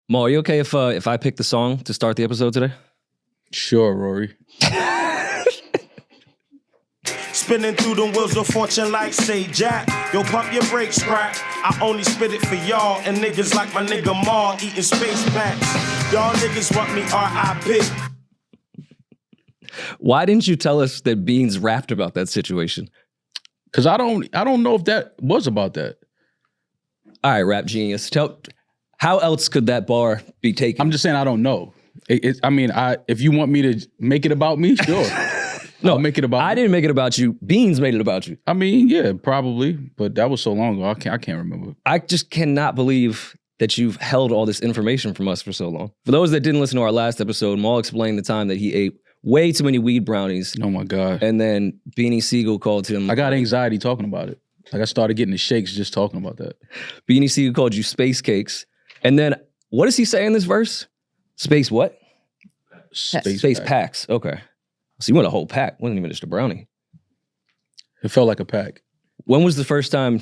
Maul, are you okay if I pick the song to start the episode today? Sure, Rory. Spinning through the wheels of fortune like say Jack. Yo, pump your brakes, scrap. I only spit it for y'all and niggas like my nigga Maul eating space packs. Y'all niggas want me R.I.P. Why didn't you tell us that Beans rapped about that situation? Because I don't know if that was about that. All right, rap genius. How else could that bar be taken? I'm just saying I don't know. If you want me to make it about me, sure. No, I'll make it about I me. didn't make it about you. Beans made it about you. I mean, yeah, probably. But that was so long ago. I can't remember. I just cannot believe that you've held all this information from us for so long. For those that didn't listen to our last episode, Maul explained the time that he ate way too many weed brownies. Oh my God. And then Beanie Siegel called him. I got anxiety talking about it. Like I started getting the shakes just talking about that. Beanie Siegel called you space cakes. And then what does he say in this verse? Space what? Space packs. Okay. So you want a whole pack. Wasn't even just a brownie. It felt like a pack. When was the first time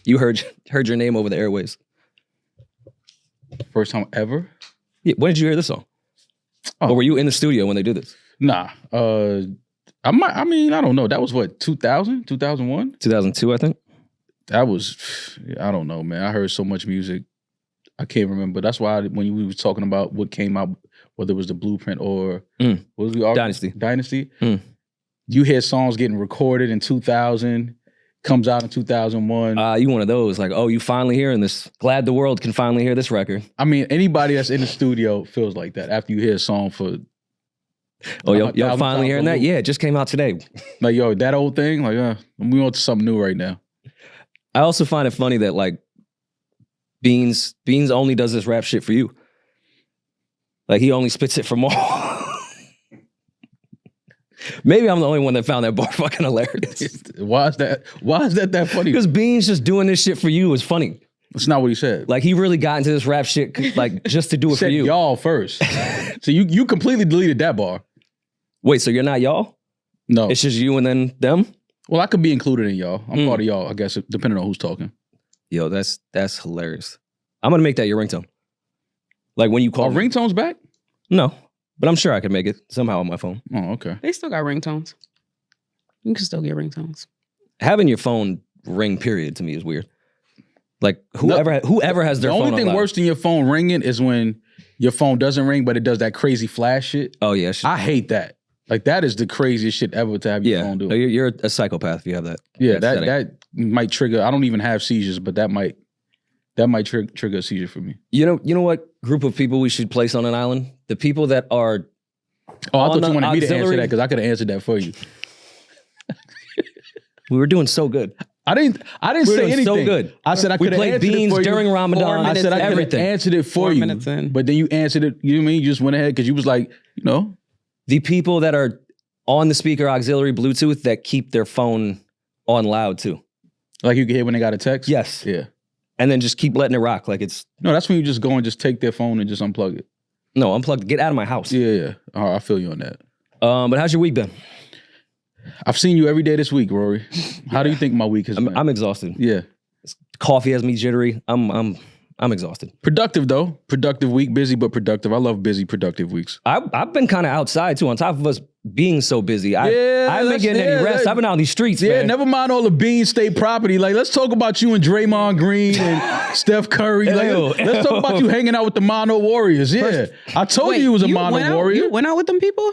you heard your name over the airways? First time ever? Yeah, when did you hear this song? Oh. Or were you in the studio when they did this? Nah. I don't know. That was what, 2000? 2001? 2002, I think. That was, I don't know, man. I heard so much music. I can't remember. That's why when we were talking about what came out, whether it was the Blueprint or what was we Dynasty. You hear songs getting recorded in 2000, comes out in 2001. You one of those, like, oh, you finally hearing this. Glad the world can finally hear this record. I mean, anybody that's in the studio feels like that after you hear a song for... Oh, y'all finally hearing that? Yeah, it just came out today. Like, yo, that old thing? Like, we on to something new right now. I also find it funny that, like, Beans only does this rap shit for you. Like, he only spits it for Maul. Maybe I'm the only one that found that bar fucking hilarious. Why is that funny? Because Beans just doing this shit for you is funny. That's not what he said. Like, he really got into this rap shit, like, just to do it for you. Y'all first. So you completely deleted that bar. Wait, so you're not y'all? No. It's just you and then them? Well, I could be included in y'all. I'm part of y'all, I guess, depending on who's talking. Yo, that's hilarious. I'm gonna make that your ringtone. Like when you call. Are ringtones back? No, but I'm sure I can make it somehow on my phone. Oh, okay. They still got ringtones. You can still get ringtones. Having your phone ring, period, to me is weird. Like whoever has their phone. The only thing loud. worse than your phone ringing is when your phone doesn't ring, but it does that crazy flash shit. Oh yeah, I hate that. Like that is the craziest shit ever to have your phone do. No, you're a psychopath if you have that. Yeah, that might trigger. I don't even have seizures, but that might trigger a seizure for me. You know what group of people we should place on an island? The people that are. Oh, I thought you wanted me to answer that because I could have answered that for you. We were doing so good. I didn't say anything. So good. I said I could have answered beans it for during you. Ramadan. I said I could have answered it for 4 you. minutes in. But then you answered it. You know what I mean? You just went ahead because you was like, the people that are on the speaker auxiliary Bluetooth that keep their phone on loud too. Like you can hear when they got a text? Yes. Yeah. And then just keep letting it rock like it's... No, that's when you just go and just take their phone and just unplug it. No, unplug. Get out of my house. Yeah. All right, I feel you on that. But how's your week been? I've seen you every day this week, Rory. How do you think my week has been? I'm exhausted. Yeah. Coffee has me jittery. I'm exhausted. Productive though. Productive week. Busy but productive. I love busy, productive weeks. I've been kind of outside too. On top of us being so busy, I haven't been getting any rest. I've been out on these streets, man. Never mind all the Bean State property. Like, let's talk about you and Draymond Green and Steph Curry. Let's talk about you hanging out with the Mono Warriors. Yeah. I told you was a Mono Warrior. You went out with them people?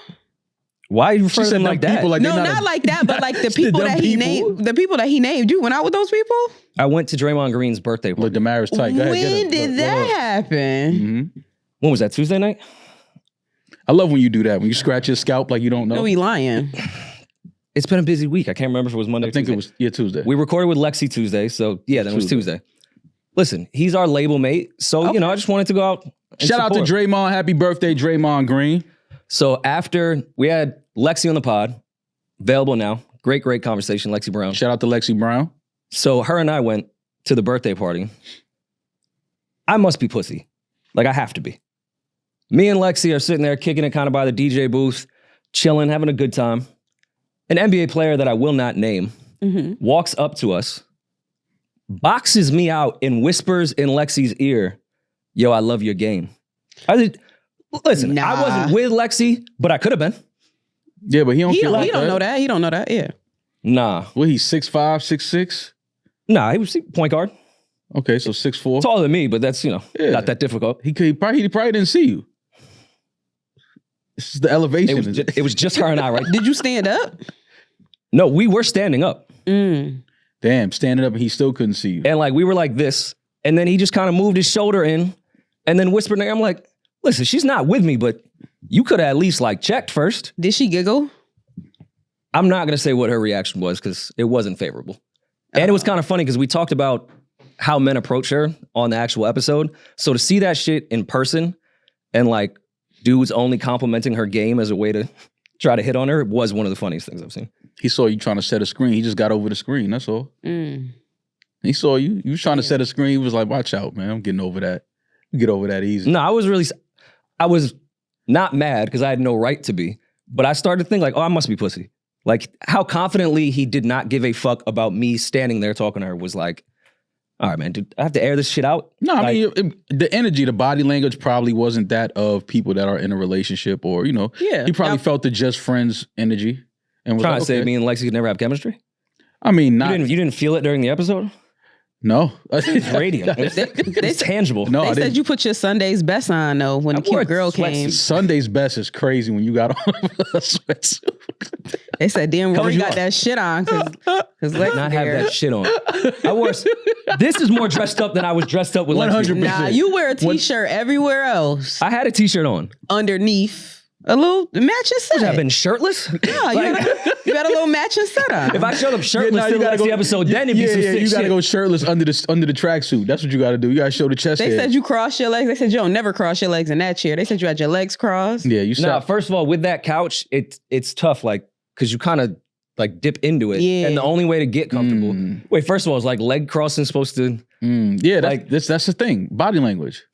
Why are you referring to them like that? Like no, not like that, but like the people that he named. The people that he named. You went out with those people? I went to Draymond Green's birthday party. Look, Demaris tight. Go ahead, when did that happen? Mm-hmm. When was that? Tuesday night? I love when you do that. When you scratch your scalp like you don't know. No, he lying. It's been a busy week. I can't remember if it was Monday or Tuesday. I think it was Tuesday. We recorded with Lexi Tuesday, so yeah, then it was Tuesday. Listen, he's our label mate, so I just wanted to go out and Shout out to support. Draymond. Happy birthday, Draymond Green. So after we had Lexi on the pod, available now. Great conversation, Lexi Brown. Shout out to Lexi Brown. So her and I went to the birthday party. I must be pussy. Like I have to be. Me and Lexi are sitting there kicking it kind of by the DJ booth, chilling, having a good time. An NBA player that I will not name walks up to us, boxes me out and whispers in Lexi's ear, yo, I love your game. Listen, I wasn't with Lexi, but I could have been. Yeah, but he don't care He don't know that. He don't know that. Yeah. Nah. What, he's 6'5", 6'6"? Nah, he was point guard. Okay, so 6'4". Taller than me, but that's, not that difficult. He probably didn't see you. This is the elevation. It was just her and I, right? Did you stand up? No, we were standing up. Damn, standing up and he still couldn't see you. And like, we were like this. And then he just kind of moved his shoulder in and then whispered, I'm like, listen, she's not with me, but you could have at least like checked first. Did she giggle? I'm not going to say what her reaction was because it wasn't favorable. And it was kind of funny because we talked about how men approach her on the actual episode. So to see that shit in person and like dudes only complimenting her game as a way to try to hit on her was one of the funniest things I've seen. He saw you trying to set a screen. He just got over the screen. That's all. He saw you. You was trying to set a screen. He was like, watch out, man. I'm getting over that. You get over that easy. No, I was not mad because I had no right to be. But I started to think like, oh, I must be pussy. Like how confidently he did not give a fuck about me standing there talking to her was like, all right, man, dude, I have to air this shit out. No, I mean, the energy, the body language probably wasn't that of people that are in a relationship or, he probably felt the just friends energy. And was trying like, to say me and Lexi could never have chemistry? I mean, You didn't feel it during the episode? No. It's radiant. It's tangible. No, they said you put your Sunday's best on though when the cute girl came. Sunday's best is crazy when you got on a sweatsuit. They said, damn, Rory got that shit on because Lex not have that shit on. This is more dressed up than I was dressed up with 100%. Nah, you wear a t-shirt everywhere else. I had a t-shirt on. Underneath. A little matching set. I've been shirtless? Yeah, you got a little matching set on. If I showed up shirtless to the episode, then it'd be some sick you gotta shit. go shirtless under the tracksuit. That's what you gotta do. You gotta show the chest hair. They said you cross your legs. They said you don't never cross your legs in that chair. They said you had your legs crossed. Yeah, you Nah, first of all, with that couch, it's tough, like, because you kind of like dip into it. Yeah. And the only way to get comfortable. Wait, first of all, is like leg crossing supposed to... Yeah, that's the thing. Body language.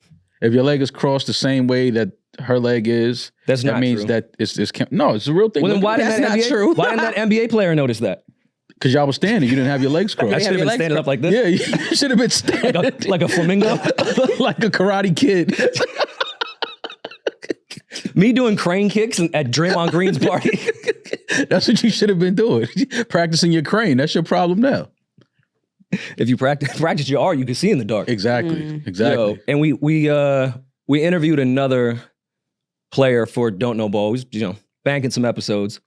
If your leg is crossed the same way that her leg is, that means true. that it's no, it's a real thing. Well, then why That's didn't not that true. Why didn't that NBA player notice that? Because y'all was standing, you didn't have your legs crossed. I should have been standing up like this. Yeah, you should have been standing like a flamingo. like a Karate Kid. Me doing crane kicks at Draymond Green's party. That's what you should have been doing. Practicing your crane. That's your problem now. If you practice your art, you can see in the dark. Exactly. And we interviewed another player for Don't Know Ball. We was, banking some episodes.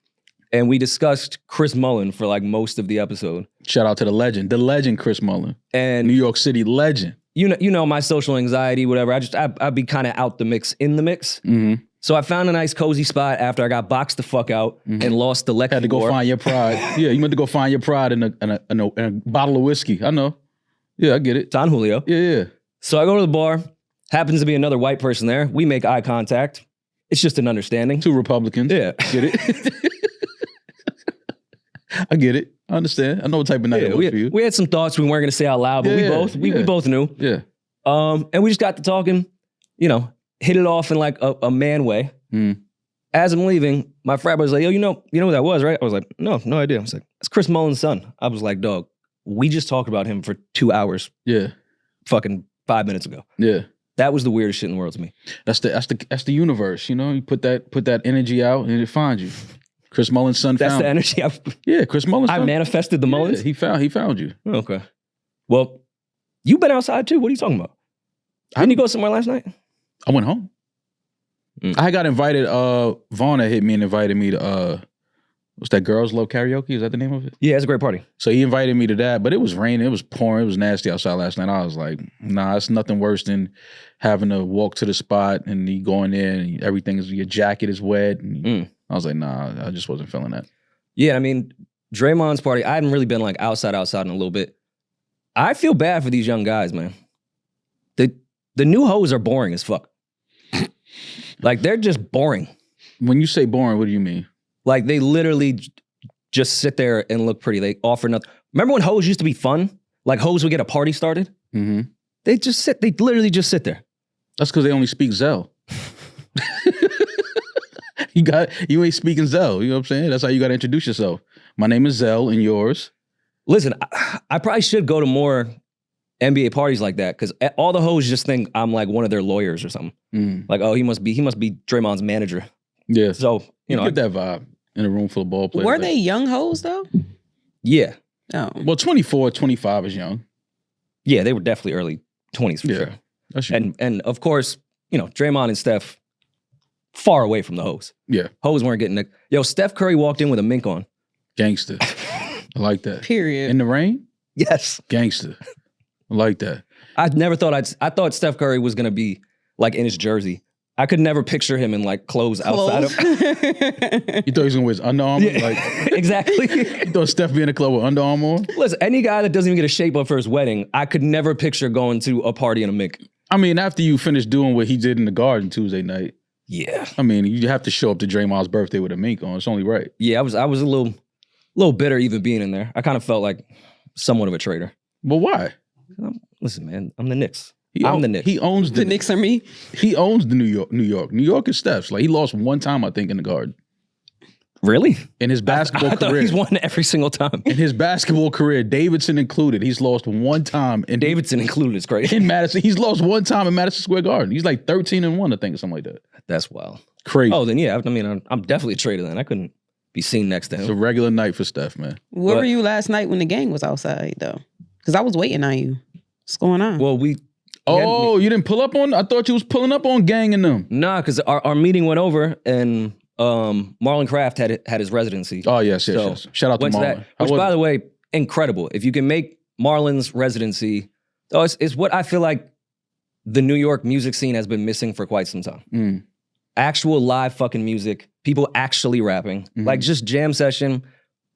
And we discussed Chris Mullin for like most of the episode. Shout out to the legend Chris Mullin. And New York City legend. You know my social anxiety, whatever. I'd be kind of out the mix, in the mix. Mm-hmm. So I found a nice cozy spot after I got boxed the fuck out and lost the Lexi. Had to go find your pride. Yeah, you meant to go find your pride in a bottle of whiskey. I know. Yeah, I get it. Don Julio. Yeah. So I go to the bar. Happens to be another white person there. We make eye contact. It's just an understanding. Two Republicans. Yeah. Get it? I get it. I understand. I know what type of night it was for you. We had some thoughts we weren't going to say out loud, but we both knew. Yeah. And we just got to talking, hit it off in like a man way. As I'm leaving, my frat brother's like, yo, you know who that was, right? I was like, no idea. I was like, it's Chris Mullin's son. I was like, dog, we just talked about him for 2 hours. Yeah. Fucking 5 minutes ago. Yeah. That was the weirdest shit in the world to me. That's the universe, You put that energy out and it finds you. Chris Mullin's son That's found the energy. Chris Mullin's son. I manifested the Mullins. Yeah, he found you. Okay. Well, you've been outside too. What are you talking about? Didn't you go somewhere last night? I went home. I got invited. Vaughn hit me and invited me to what's that, Girls Love Karaoke? Is that the name of it? Yeah, it's a great party. So he invited me to that, but it was raining, it was pouring, it was nasty outside last night. I was like, nah, it's nothing worse than having to walk to the spot and you going there and your jacket is wet. And I was like, nah, I just wasn't feeling that. Yeah, I mean, Draymond's party, I hadn't really been like outside in a little bit. I feel bad for these young guys, man. The new hoes are boring as fuck. Like, they're just boring. When you say boring, what do you mean? Like, they literally just sit there and look pretty. They offer nothing. Remember when hoes used to be fun? Like, hoes would get a party started? Mm-hmm. They literally just sit there. That's because they only speak Zell. You ain't speaking Zell. You know what I'm saying? That's how you got to introduce yourself. My name is Zell and yours. Listen, I probably should go to more NBA parties like that because all the hoes just think I'm like one of their lawyers or something. Like, oh, he must be Draymond's manager. Yeah. So you know, get that vibe in a room full of ball players. Were they young hoes though? Yeah. Oh. Well, 24, 25 is young. Yeah, they were definitely early 20s for sure. That's and of course, you know, Draymond and Steph far away from the hoes. Yeah. Hoes weren't getting it. Yo, Steph Curry walked in with a mink on. Gangster. I like that. Period. In the rain? Yes. Gangster. I like that. I never thought I thought Steph Curry was gonna be like in his jersey. I could never picture him in like clothes outside of. You thought he was gonna wear his Under Armour? Yeah, Like, exactly. you thought Steph be in the club with Under Armour on? Listen, any guy that doesn't even get a shape up for his wedding, I could never picture going to a party in a mink. I mean, after you finish doing what he did in the Garden Tuesday night, Yeah. I mean, you have to show up to Draymond's birthday with a mink on. It's only right. Yeah, I was a little bitter even being in there. I kind of felt like somewhat of a traitor. But why? Listen, man, I'm the Knicks. The Knicks. He owns The Knicks are me. He owns the New York. New York is Steph's. Like, he lost one time, I think, in the Garden. Really? In his basketball I thought career. he's won every single time. In his basketball career, Davidson included, he's lost one time. And Davidson included is crazy. in Madison, he's lost one time in Madison Square Garden. He's like 13-1, I think, or something like that. That's wild. Crazy. Oh, then yeah. I mean, I'm definitely a traitor then. I couldn't be seen next to It's a him. regular night for Steph, man. Where were you last night when the gang was outside though? Because I was waiting on you. What's going on? Well, Oh, you didn't pull up on? I thought you was pulling up on Gang and them. nah, because our meeting went over and Marlon Craft had his residency. Oh, yes. So, Shout out to went to Marlon. that, which, by the way, incredible. If you can make Marlon's residency, it's what I feel like the New York music scene has been missing for quite some time. Actual live fucking music, people actually rapping, like just jam session,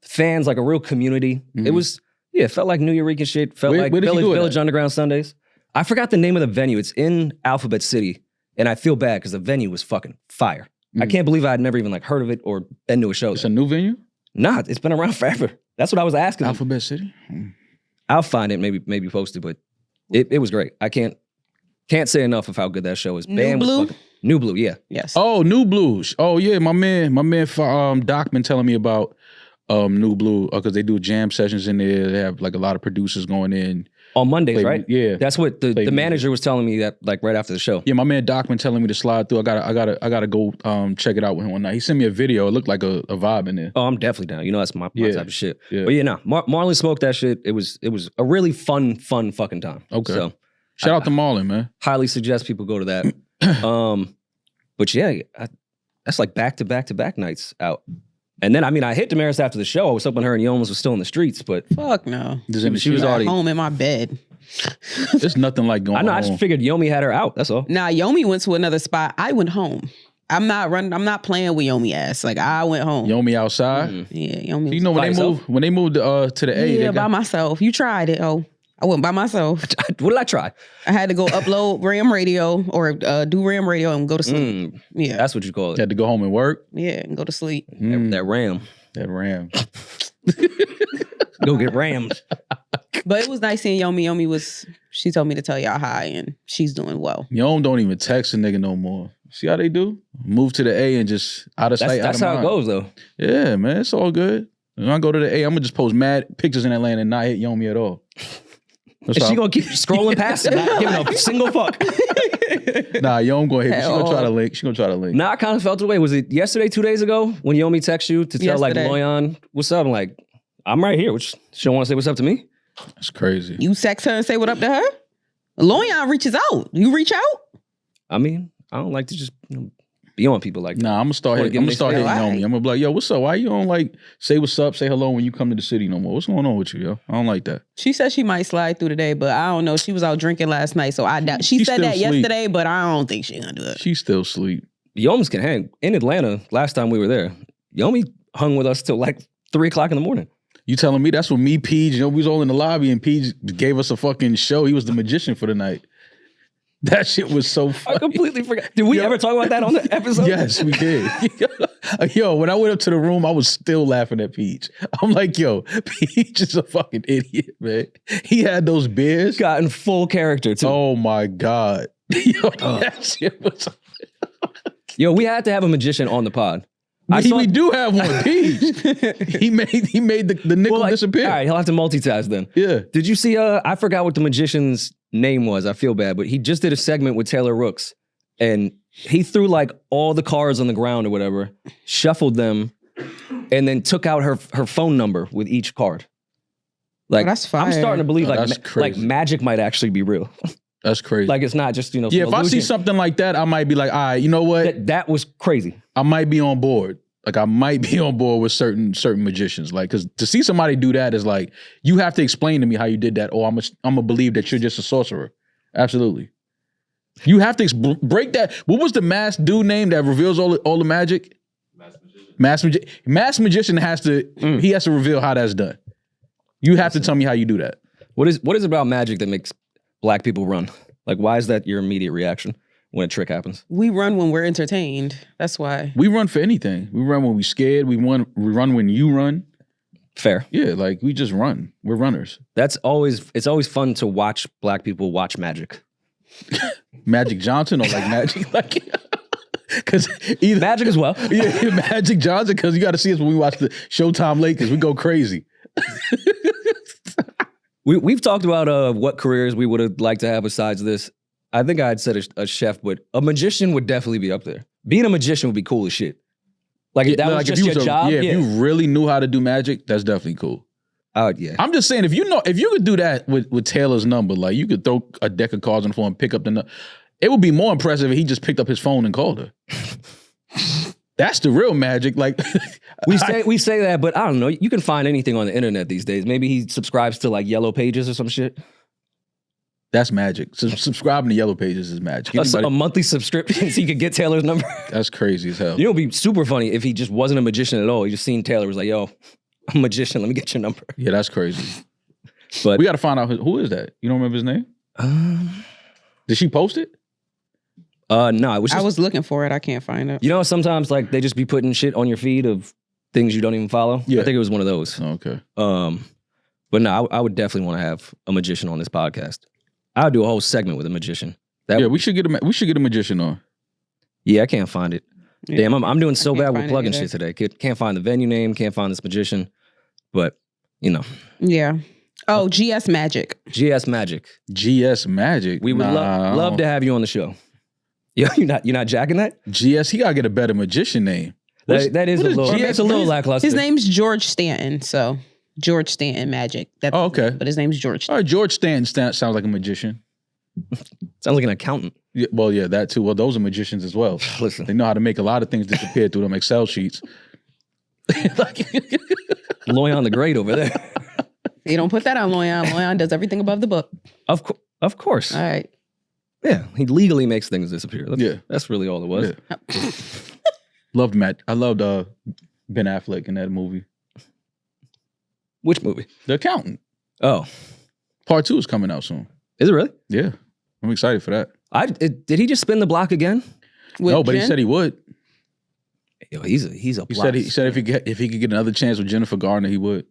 fans, like a real community. It was, it felt like New York shit. Felt like where did you do it Village at? Underground Sundays. I forgot the name of the venue. It's in Alphabet City, and I feel bad because the venue was fucking fire. I can't believe I had never even like heard of it or been to a show. It's there. a new venue? Nah, it's been around forever. That's what I was asking. Alphabet City? I'll find it, maybe post it, but it was great. I can't say enough of how good that show is. Band Blue? was fucking, New Blue, yeah. Yes. Oh, New Blues. Oh, yeah, my man Doc been telling me about New Blue because they do jam sessions in there. They have like a lot of producers going in. On Mondays, Play- right? yeah. That's what the Play manager was telling me that like right after the show. Yeah, my man Doc been telling me to slide through. I gotta go check it out with him one night. He sent me a video. It looked like a vibe in there. Oh, I'm definitely down. You know that's my Yeah. type of shit. Yeah. But yeah, no, Marlon smoked that shit. It was a really fun fucking time. Okay. So Shout out to Marlon, man. highly suggest people go to that. But yeah, that's like back to back nights out. And then, I mean, I hit Demaris after the show. I was hoping her and Yomas was still in the streets, but Fuck no. she was already. Home in my bed. There's nothing like going I know. I home. just figured Yomi had her out. That's all. Nah, Yomi went to another spot. I went home. I'm not playing with Yomi ass. Like I went home. Yomi outside. Yeah, Yomi. You know By yourself? when they moved to the A, yeah, they by got, myself. You tried it. Oh, I went by myself. What did I try? I had to go upload Ram Radio or do Ram Radio and go to sleep. Yeah, That's what you call it. had to go home and work. yeah, and go to sleep. That ram. That Ram. Go get rammed. But it was nice seeing Yomi. Yomi she told me to tell y'all hi, and she's doing well. Yom don't even text a nigga no more. See how they do? Move to the A and just out of sight, That's out of how mind. it goes, though. Yeah, man, it's all good. When I go to the A, I'm gonna just post mad pictures in Atlanta and not hit Yomi at all. That's And how- she gonna keep scrolling past it, not giving a single fuck. Nah, Yom gonna hit me. She At gonna try all. to link. She gonna try to link. Nah, I kind of felt the way. Was it yesterday, 2 days ago, when Yomi texted you to tell like Yesterday. Loyan, what's up? I'm like, I'm right here. Which she don't want to say what's up to me. That's crazy. You text her and say what up to her. Loyan reaches out. You reach out. I mean, I don't like to just be on people like that. Nah, I'm gonna start hitting Wanna give Yomi. them their I'm space. gonna be like, yo, what's up? Why you don't like say what's up, say hello when you come to the city no more? What's going on with you, yo? I don't like that. She said she might slide through today, but I don't know. She was out drinking last night, so I doubt. She She's said still that asleep. yesterday, but I don't think she's gonna do it. She's still asleep. Yomis can hang. In Atlanta, last time we were there, Yomi hung with us till like 3 o'clock in the morning. You telling me that's when me, Peach, we was all in the lobby and Peach gave us a fucking show. He was the magician for the night. That shit was so I funny. completely forgot. Did we ever talk about that on the episode? Yes, we did. Yo, when I went up to the room, I was still laughing at Peach. I'm like, yo, Peach is a fucking idiot, man. He had those beers. Got in full character too. Oh my God. Yo, that shit was... Yo, we had to have a magician on the pod. We do have one. Peach. he made the nickel disappear. All right, he'll have to multitask then. Yeah. Did you see? I forgot what the magician's name was. I feel bad, but he just did a segment with Taylor Rooks, and he threw like all the cards on the ground or whatever, shuffled them, and then took out her phone number with each card. Like that's fire. I'm starting to believe like magic might actually be real. That's crazy. Like it's not just, yeah, if I see something like that, I might be like, all right, you know what? That was crazy. I might be on board. Like I might be on board with certain magicians. Like, because to see somebody do that is like, you have to explain to me how you did that, or I'm gonna believe that you're just a sorcerer. Absolutely. You have to break that. What was the masked dude name that reveals all the magic? Masked magician has to he has to reveal how that's done. You have to tell me how you do that. What is it about magic that makes Black people run? Like, why is that your immediate reaction when a trick happens? We run when we're entertained. That's why. We run for anything. We run when we're scared. We run when you run. Fair. Yeah, like we just run. We're runners. It's always fun to watch Black people watch magic. Magic Johnson or like magic, like because either Magic as well. Yeah, Magic Johnson, because you got to see us when we watch the Showtime Lakers. We go crazy. We've talked about what careers we would have liked to have besides this. I think I had said a chef, but a magician would definitely be up there. Being a magician would be cool as shit. Like if that was just your job. Yeah, if you really knew how to do magic, that's definitely cool. Yeah. I'm just saying, if you could do that with Taylor's number, like you could throw a deck of cards on the phone and pick up the number. It would be more impressive if he just picked up his phone and called her. That's the real magic. Like we say that, but I don't know. You can find anything on the internet these days. Maybe he subscribes to like Yellow Pages or some shit. That's magic. Subscribing to Yellow Pages is magic. A monthly subscription so you could get Taylor's number. That's crazy as hell. You know, it'd be super funny if he just wasn't a magician at all. He just seen Taylor, was like, yo, I'm a magician. Let me get your number. Yeah, that's crazy. But we got to find out who is that. You don't remember his name? Did she post it? No, I was looking for it. I can't find it. You know, sometimes like they just be putting shit on your feed of things you don't even follow. Yeah. I think it was one of those. Oh, okay. But no, I would definitely want to have a magician on this podcast. I would do a whole segment with a magician. We should get a magician on. Yeah, I can't find it. Yeah. Damn, I'm doing so bad with find plugging it shit today. Can't find the venue name, can't find this magician. But, you know. Yeah. Oh, GS Magic. GS Magic. GS Magic. We would love to have you on the show. You're not jacking that? GS, he gotta get a better magician name. It's a little lackluster. His name's George Stanton, so George Stanton Magic. Okay. But his name's George Stanton. All right, George Stanton sounds like a magician. Sounds like an accountant. Yeah, well, yeah, that too. Well, those are magicians as well. Listen. They know how to make a lot of things disappear through them Excel sheets. Loyan the Great over there. You don't put that on Loyan. Loyan does everything above the book. Of course. All right. Yeah, he legally makes things disappear. Yeah. That's really all it was. Yeah. Loved Matt. I loved Ben Affleck in that movie. Which movie? The Accountant. Oh. Part 2 is coming out soon. Is it really? Yeah. I'm excited for that. Did he just spin the block again? No, but he said he would. Yo, he's a He said if he could get another chance with Jennifer Garner, he would.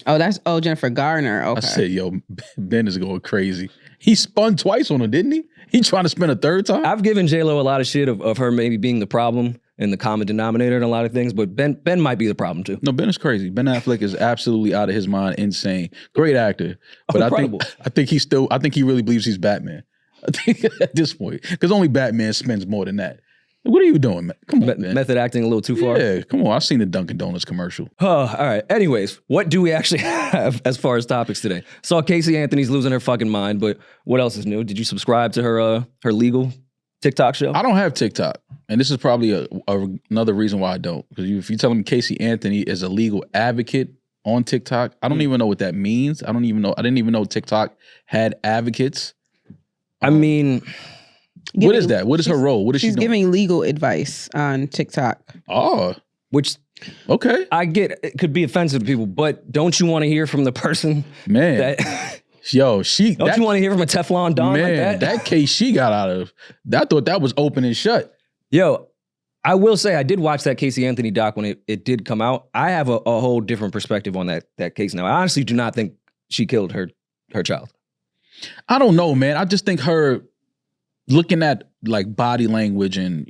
Oh, Jennifer Garner. Okay. I said, yo, Ben is going crazy. He spun twice on her, didn't he? He trying to spin a third time? I've given JLo a lot of shit of her maybe being the problem and the common denominator in a lot of things, but Ben might be the problem too. No, Ben is crazy. Ben Affleck is absolutely out of his mind, insane. Great actor. But I think he really believes he's Batman. I think at this point. Because only Batman spends more than that. What are you doing, man? Come on, man. Method acting a little too far. Yeah, come on. I've seen the Dunkin' Donuts commercial. Oh, all right. Anyways, what do we actually have as far as topics today? Saw Casey Anthony's losing her fucking mind, but what else is new? Did you subscribe to her legal TikTok show? I don't have TikTok. And this is probably another reason why I don't. Because if you tell me Casey Anthony is a legal advocate on TikTok, I don't even know what that means. I didn't even know TikTok had advocates. I mean... What is that? What is her role? What is she doing? She's giving legal advice on TikTok. Oh. Which, okay. I get it could be offensive to people, but don't you want to hear from the person? Man. You want to hear from a Teflon Don like that? That case she got out of, I thought that was open and shut. Yo, I will say I did watch that Casey Anthony doc when it did come out. I have a whole different perspective on that case now. I honestly do not think she killed her child. I don't know, man. I just think her looking at like body language and,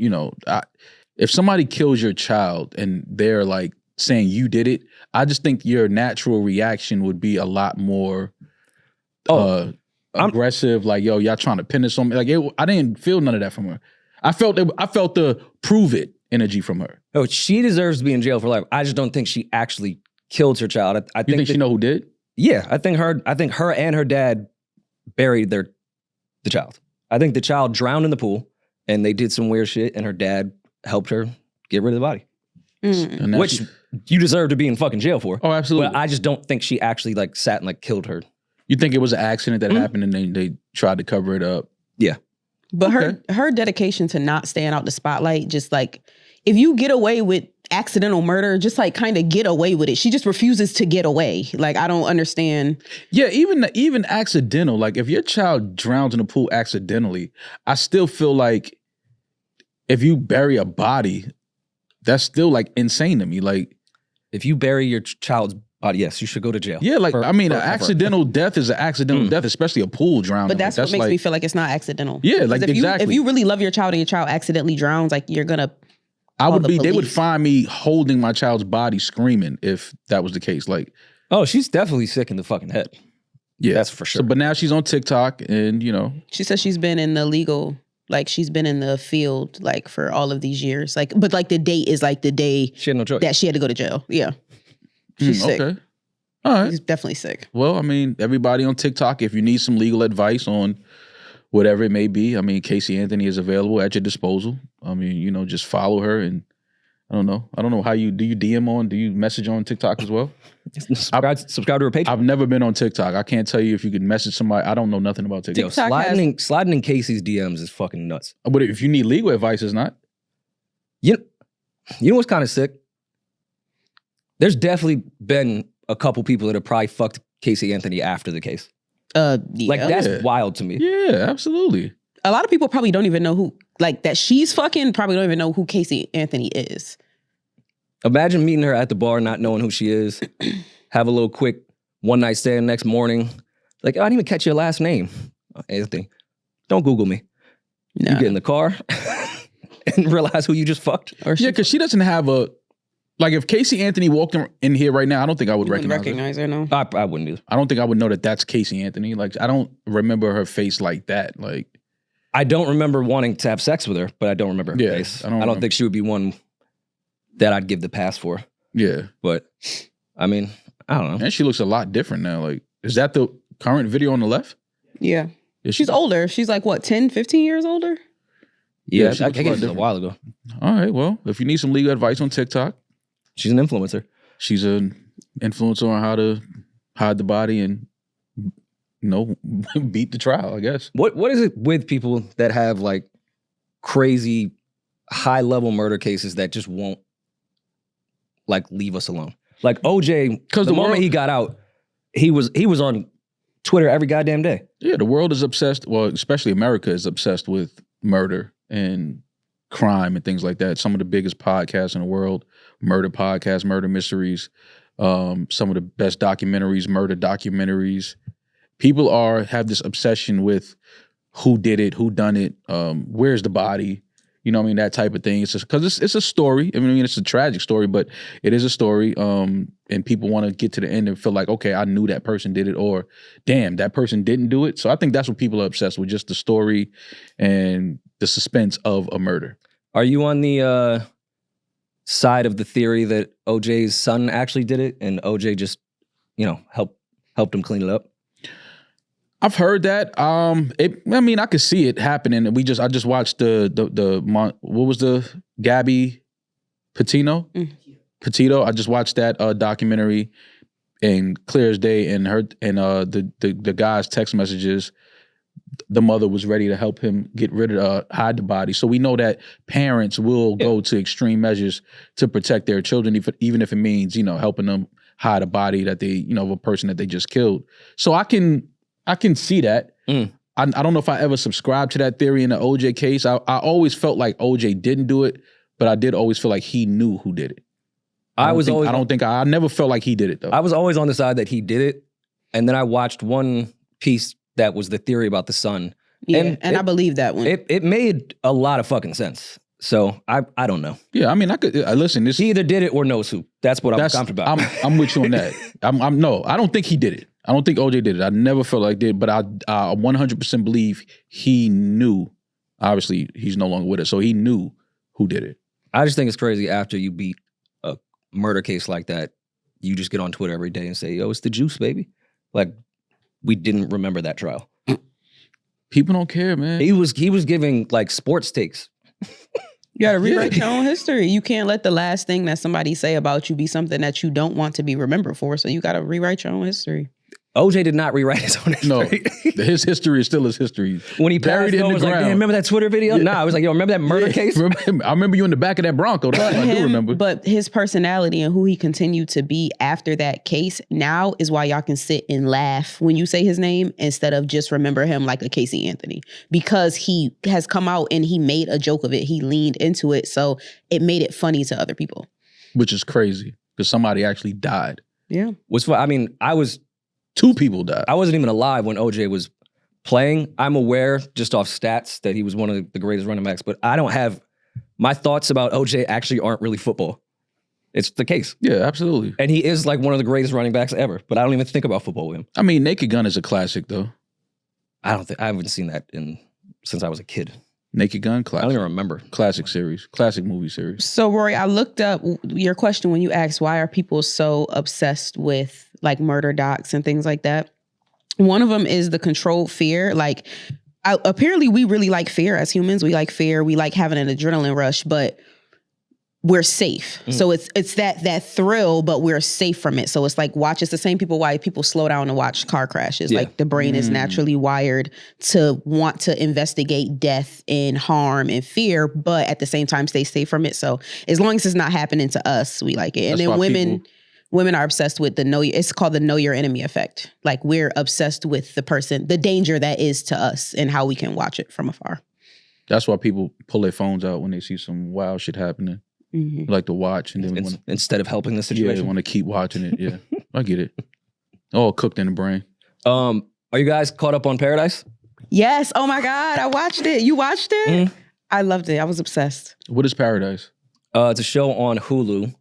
if somebody kills your child and they're like saying you did it, I just think your natural reaction would be a lot more aggressive. Like, yo, y'all trying to pin this on me. Like, I didn't feel none of that from her. I felt the prove it energy from her. Oh, she deserves to be in jail for life. I just don't think she actually killed her child. I think she know who did? Yeah, I think her and her dad buried the child. I think the child drowned in the pool and they did some weird shit and her dad helped her get rid of the body. Which you deserve to be in fucking jail for. Oh, absolutely. But I just don't think she actually like sat and like killed her. You think it was an accident that happened and they tried to cover it up? Yeah. But her dedication to not staying out the spotlight, just like, if you get away with accidental murder, just like kind of get away with it. She just refuses to get away. Like, I don't understand. Yeah, even accidental. Like, if your child drowns in a pool accidentally, I still feel like if you bury a body, that's still like insane to me. Like, if you bury your child's body, yes, you should go to jail. Yeah, like, an accidental death is an accidental death, especially a pool drowning. But that's what makes me feel like it's not accidental. Yeah, like, exactly. If you really love your child and your child accidentally drowns, like, you're gonna they would find me holding my child's body screaming if that was the case. Like, oh, she's definitely sick in the fucking head. Yeah, that's for sure. So, but now she's on TikTok and, she says she's been in the legal, like, she's been in the field, like, for all of these years. Like, but like the date is like the day she had no choice that she had to go to jail. Yeah. She's sick. Okay. All right. She's definitely sick. Well, I mean, everybody on TikTok, if you need some legal advice on whatever it may be, I mean, Casey Anthony is available at your disposal. I mean, just follow her and I don't know how do you DM do you message on TikTok as well? Subscribe to her page. I've never been on TikTok. I can't tell you if you can message somebody. I don't know nothing about TikTok. Sliding in Casey's DMs is fucking nuts. But if you need legal advice, it's not. You know what's kind of sick? There's definitely been a couple people that have probably fucked Casey Anthony after the case. Yeah. Like, that's wild to me. Yeah, absolutely. A lot of people probably don't even know who, like, that she's fucking, probably don't even know who Casey Anthony is. Imagine meeting her at the bar, not knowing who she is. Have a little quick one night stand next morning. Like, I didn't even catch your last name, Anthony. Don't Google me. No. You get in the car and realize who you just fucked. Yeah, because she doesn't have a, like, if Casey Anthony walked in here right now, I don't think I would recognize her. her. No. I wouldn't either. I don't think I would know that that's Casey Anthony. Like, I don't remember her face like that. Like, I don't remember wanting to have sex with her, but I don't remember her face. I don't think she would be one that I'd give the pass for. Yeah. But, I mean, I don't know. And she looks a lot different now. Like, is that the current video on the left? Yeah. She's older. She's like, what, 10, 15 years older? Yeah, I guess a while ago. All right, well, if you need some legal advice on TikTok. She's an influencer. She's an influencer on how to hide the body and, beat the trial, I guess. What is it with people that have, like, crazy high-level murder cases that just won't, like, leave us alone? Like, OJ, because the moment he got out, he was on Twitter every goddamn day. Yeah, the world is obsessed, well, especially America is obsessed with murder and crime and things like that. Some of the biggest podcasts in the world, murder podcasts, murder mysteries, some of the best documentaries, murder documentaries. People have this obsession with who did it, who done it, where's the body, that type of thing. It's just because it's a story. I mean, it's a tragic story, but it is a story. And people want to get to the end and feel like, okay, I knew that person did it, or damn, that person didn't do it. So I think that's what people are obsessed with, just the story and the suspense of a murder. Are you on the side of the theory that OJ's son actually did it and OJ just, helped him clean it up? I've heard that. I could see it happening. I just watched what was the Gabby Petito? Petito. I just watched that documentary, and clear as day. And the guy's text messages, the mother was ready to help him get rid of hide the body. So we know that parents will go to extreme measures to protect their children, even if it means helping them hide a body that they of a person that they just killed. So I can see that. I don't know if I ever subscribed to that theory in the OJ case. I always felt like OJ didn't do it, but I did always feel like he knew who did it. I never felt like he did it though. I was always on the side that he did it, and then I watched one piece that was the theory about the son. Yeah, and I believe that one. It made a lot of fucking sense. So I don't know. Yeah, I mean, I could listen. This He either did it or knows who. That's what I'm confident about. I'm with you on that. No, I don't think he did it. I don't think OJ did it. I never felt like did, but I 100% believe he knew. Obviously, he's no longer with us, so he knew who did it. I just think it's crazy after you beat a murder case like that, you just get on Twitter every day and say, yo, it's the juice, baby. Like, we didn't remember that trial. People don't care, man. He was giving like sports takes. You got to rewrite your own history. You can't let the last thing that somebody say about you be something that you don't want to be remembered for. So you got to rewrite your own history. OJ did not rewrite his own history. No, his history is still his history. When he buried passed, in I the was ground. like, man, remember that Twitter video? Yeah. Nah, I was like, yo, remember that murder case? I remember you in the back of that Bronco. That's what I do remember. But his personality and who he continued to be after that case now is why y'all can sit and laugh when you say his name instead of just remember him like a Casey Anthony. Because he has come out and he made a joke of it. He leaned into it. So it made it funny to other people. Which is crazy because somebody actually died. Yeah. Two people died. I wasn't even alive when OJ was playing. I'm aware, just off stats, that he was one of the greatest running backs, but I don't have, my thoughts about OJ actually aren't really football. It's the case. Yeah, absolutely. And he is like one of the greatest running backs ever, but I don't even think about football with him. I mean, Naked Gun is a classic, though. I haven't seen that since I was a kid. Naked Gun, I classic. don't even remember. Classic series. Classic movie series. So, Rory, I looked up your question when you asked why are people so obsessed with like murder docs and things like that. One of them is the controlled fear. Like, apparently we really like fear as humans. We like fear. We like having an adrenaline rush, but we're safe. So it's that thrill, but we're safe from it. So it's like it's the same why people slow down and watch car crashes. Yeah. Like the brain is naturally wired to want to investigate death and harm and fear, but at the same time stay safe from it. So as long as it's not happening to us, we like it. That's and then why women are obsessed with it's called the know your enemy effect. Like we're obsessed with the danger that is to us and how we can watch it from afar. That's why people pull their phones out when they see some wild shit happening. Mm-hmm. We like to watch and then Instead of helping the they situation. want to keep watching it. Yeah, I get it. All cooked in the brain. Are you guys caught up on Paradise? Yes. Oh my God. I watched it. You watched it? Mhm. I loved it. I was obsessed. What is Paradise? It's a show on Hulu.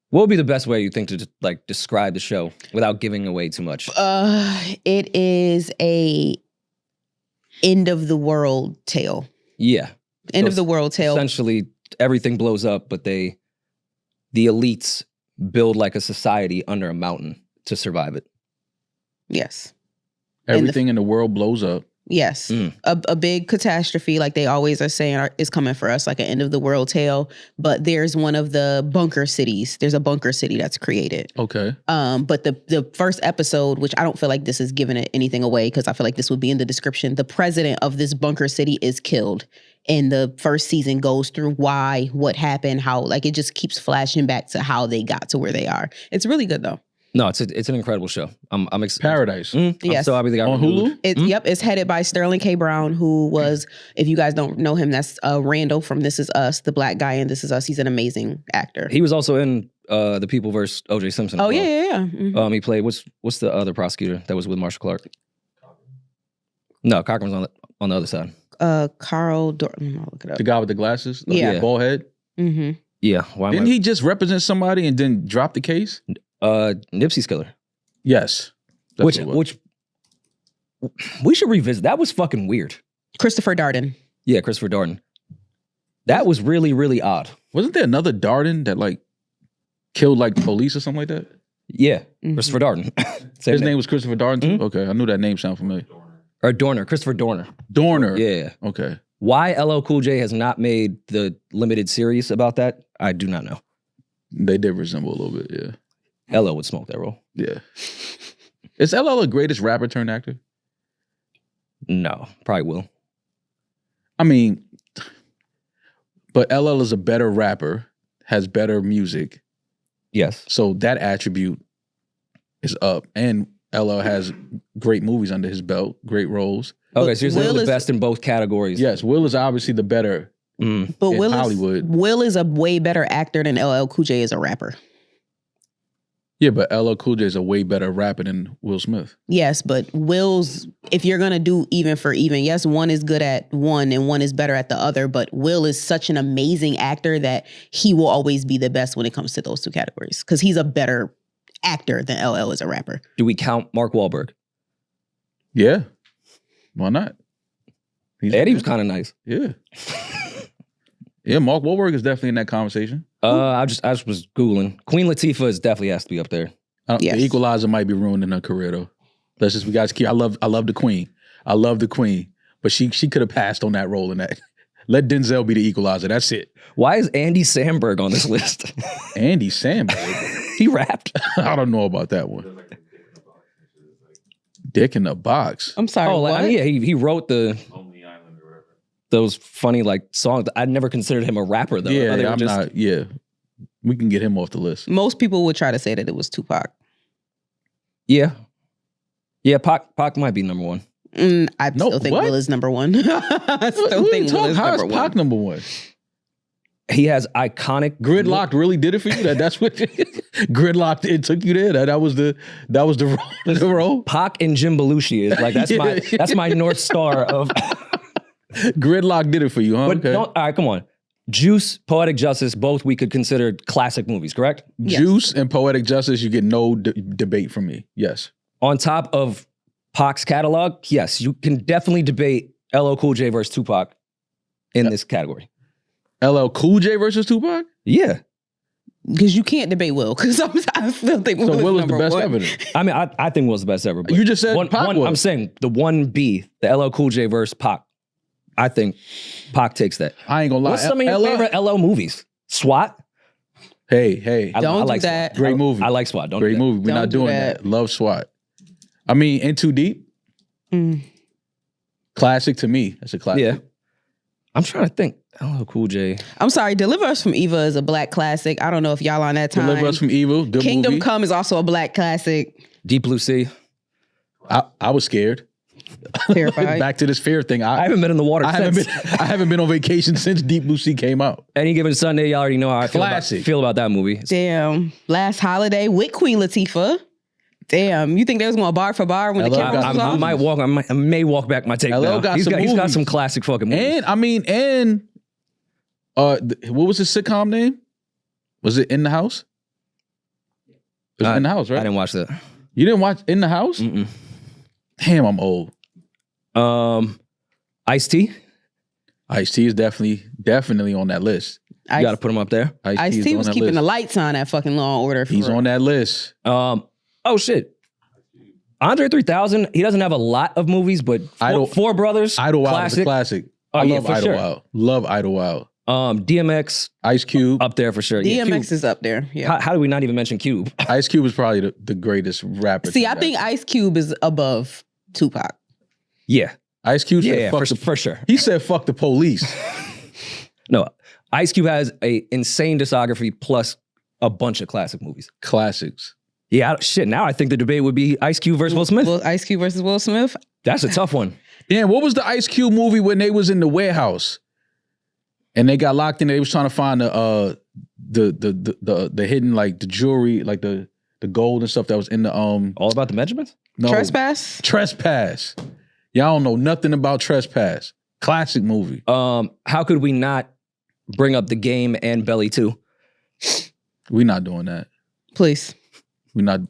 What would be the best way you think to like describe the show without giving away too much? It is a end of the world tale. Yeah. End So of the world tale. Essentially, everything blows up, but the elites build like a society under a mountain to survive it. Yes. Everything in the world blows up. Yes. A big catastrophe, like they always are saying, is coming for us, like an end of the world tale. But there's one of the bunker cities. There's a bunker city that's created. Okay. But the first episode, which I don't feel like this is giving it anything away because I feel like this would be in the description. The president of this bunker city is killed. And the first season goes through why, what happened, how, like it just keeps flashing back to how they got to where they are. It's really good though. No, it's an incredible show. I'm excited. Paradise. I'm Yes. so happy they got On renewed. Hulu? Yep, it's headed by Sterling K. Brown, who was, if you guys don't know him, that's Randall from This Is Us, the black guy in This Is Us. He's an amazing actor. He was also in The People vs. O.J. Simpson. Oh as well. yeah. Mhm. He played what's the other prosecutor that was with Marshall Clark? No, Cochran's on the other side. Carl Dorton. I'll look it up. The guy with the glasses? Yeah. Bald head? Mm-hmm. Yeah. Why Didn't he just represent somebody and then drop the case? Nipsey's killer. Yes. That's what it was. Which we should revisit. That was fucking weird. Christopher Darden. Yeah, Christopher Darden. That was really, really odd. Wasn't there another Darden that like killed like police or something like that? Yeah, Mhm. Christopher Darden. Same His name was Christopher Darden too? Okay, I knew that name sounded familiar. Or Dorner, Christopher Dorner. Dorner. Yeah. Okay. Why LL Cool J has not made the limited series about that, I do not know. They did resemble a little bit, yeah. LL would smoke that role. Yeah. Is LL the greatest rapper turned actor? No, probably will. I mean, but LL is a better rapper, has better music. Yes. So that attribute is up. And LL has great movies under his belt, great roles. Okay, so you're saying Will the is- best in both categories. Yes, Will is obviously the better. Mm. But In Will Hollywood. Will is a way better actor than LL Cool J is a rapper. Yeah, but LL Cool J is a way better rapper than Will Smith. Yes, but Will's, if you're going to do even for even, yes, one is good at one and one is better at the other, but Will is such an amazing actor that he will always be the best when it comes to those two categories because he's a better actor than LL is a rapper. Do we count Mark Wahlberg? Yeah. Why not? Eddie was kind of nice. Yeah. Yeah, Mark Wahlberg is definitely in that conversation. I just was Googling. Queen Latifah definitely has to be up there. Yes. The Equalizer might be ruining her career though. We guys keep. I love the Queen. I love the Queen, but she could have passed on that role in that. Let Denzel be the Equalizer. That's it. Why is Andy Samberg on this list? Andy Samberg. He rapped. I don't know about that one. Dick in the Box. I'm sorry. Oh, what? yeah, he wrote those funny like songs. I never considered him a rapper though. Yeah, I'm not. Yeah, we can get him off the list. Most people would try to say that it was Tupac. Yeah, Pac might be number one. I still think Will is number one. I still think Will is How number is Pac one. number one? He has iconic Gridlocked really did it for you. That's what Gridlocked. It took you there. That was the role. Pac and Jim Belushi is like that's my North Star of. Gridlock did it for you, huh? But Okay. all right, come on. Juice, Poetic Justice, both we could consider classic movies, correct? Yes. Juice and Poetic Justice, you get no debate from me. Yes. On top of Pac's catalog, yes, you can definitely debate LL Cool J versus Tupac in this category. LL Cool J versus Tupac? Yeah. Because you can't debate Will. Because I still think Will, So Will is the number best one. ever. then. I mean, I think Will's the best ever. But You just said Pac was. I'm saying the 1B, the LL Cool J versus Pac. I think Pac takes that. I ain't gonna lie. What's some of your favorite LL movies? SWAT? Hey. I Don't do like that. SWAT. Great movie. I like SWAT. Don't Great do that. movie. We're Don't not do doing that. that. Love SWAT. I mean, In Too Deep. Classic to me. That's a classic. Yeah. I'm trying to think. LL Cool J. I'm sorry. Deliver Us from Eva is a black classic. I don't know if y'all on that time. Deliver Us from Evil. Good Kingdom movie. Come is also a black classic. Deep Blue Sea. I was scared. Terrified. Back to this fear thing. I haven't been in the water I since. haven't been on vacation since Deep Blue Sea came out. Any given Sunday, y'all already know how I Classic. feel about that movie. Damn. Last Holiday with Queen Latifah. Damn. You think they was going bar for bar when the LL camera got was some off? I may walk back my take LL now. got He's some got movies. some classic fucking movies. What was his sitcom name? Was it In the House? It was In the House, right? I didn't watch that. You didn't watch In the House? Mm-mm. Damn, I'm old. Ice-T? Ice-T is definitely on that list. You got to put him up there. Ice-T was keeping the lights on at fucking Law and Order. He's on that list. Oh shit. Andre 3000, he doesn't have a lot of movies, but Four Brothers, Idlewild is a classic. Oh, I yeah, love for sure. Idlewild. Love Idlewild. DMX, Ice Cube. up there for sure. Yeah, DMX Cube. is up there. Yeah. How do we not even mention Cube? Ice Cube is probably the greatest rapper. See, I think Ice Cube is above Tupac. Yeah. Ice Cube said Yeah, fuck for sure. He said fuck the police. No, Ice Cube has a insane discography plus a bunch of classic movies. Classics. Yeah, shit. Now I think the debate would be Ice Cube versus Will Smith. Ice Cube versus Will Smith. That's a tough one. Damn, what was the Ice Cube movie when they was in the warehouse and they got locked in? They was trying to find the hidden, like the jewelry, like the gold and stuff that was in the All About the Measurements? no, Trespass. Y'all don't know nothing about Trespass. Classic movie. How could we not bring up The Game and Belly 2? We not doing that. Please. We never.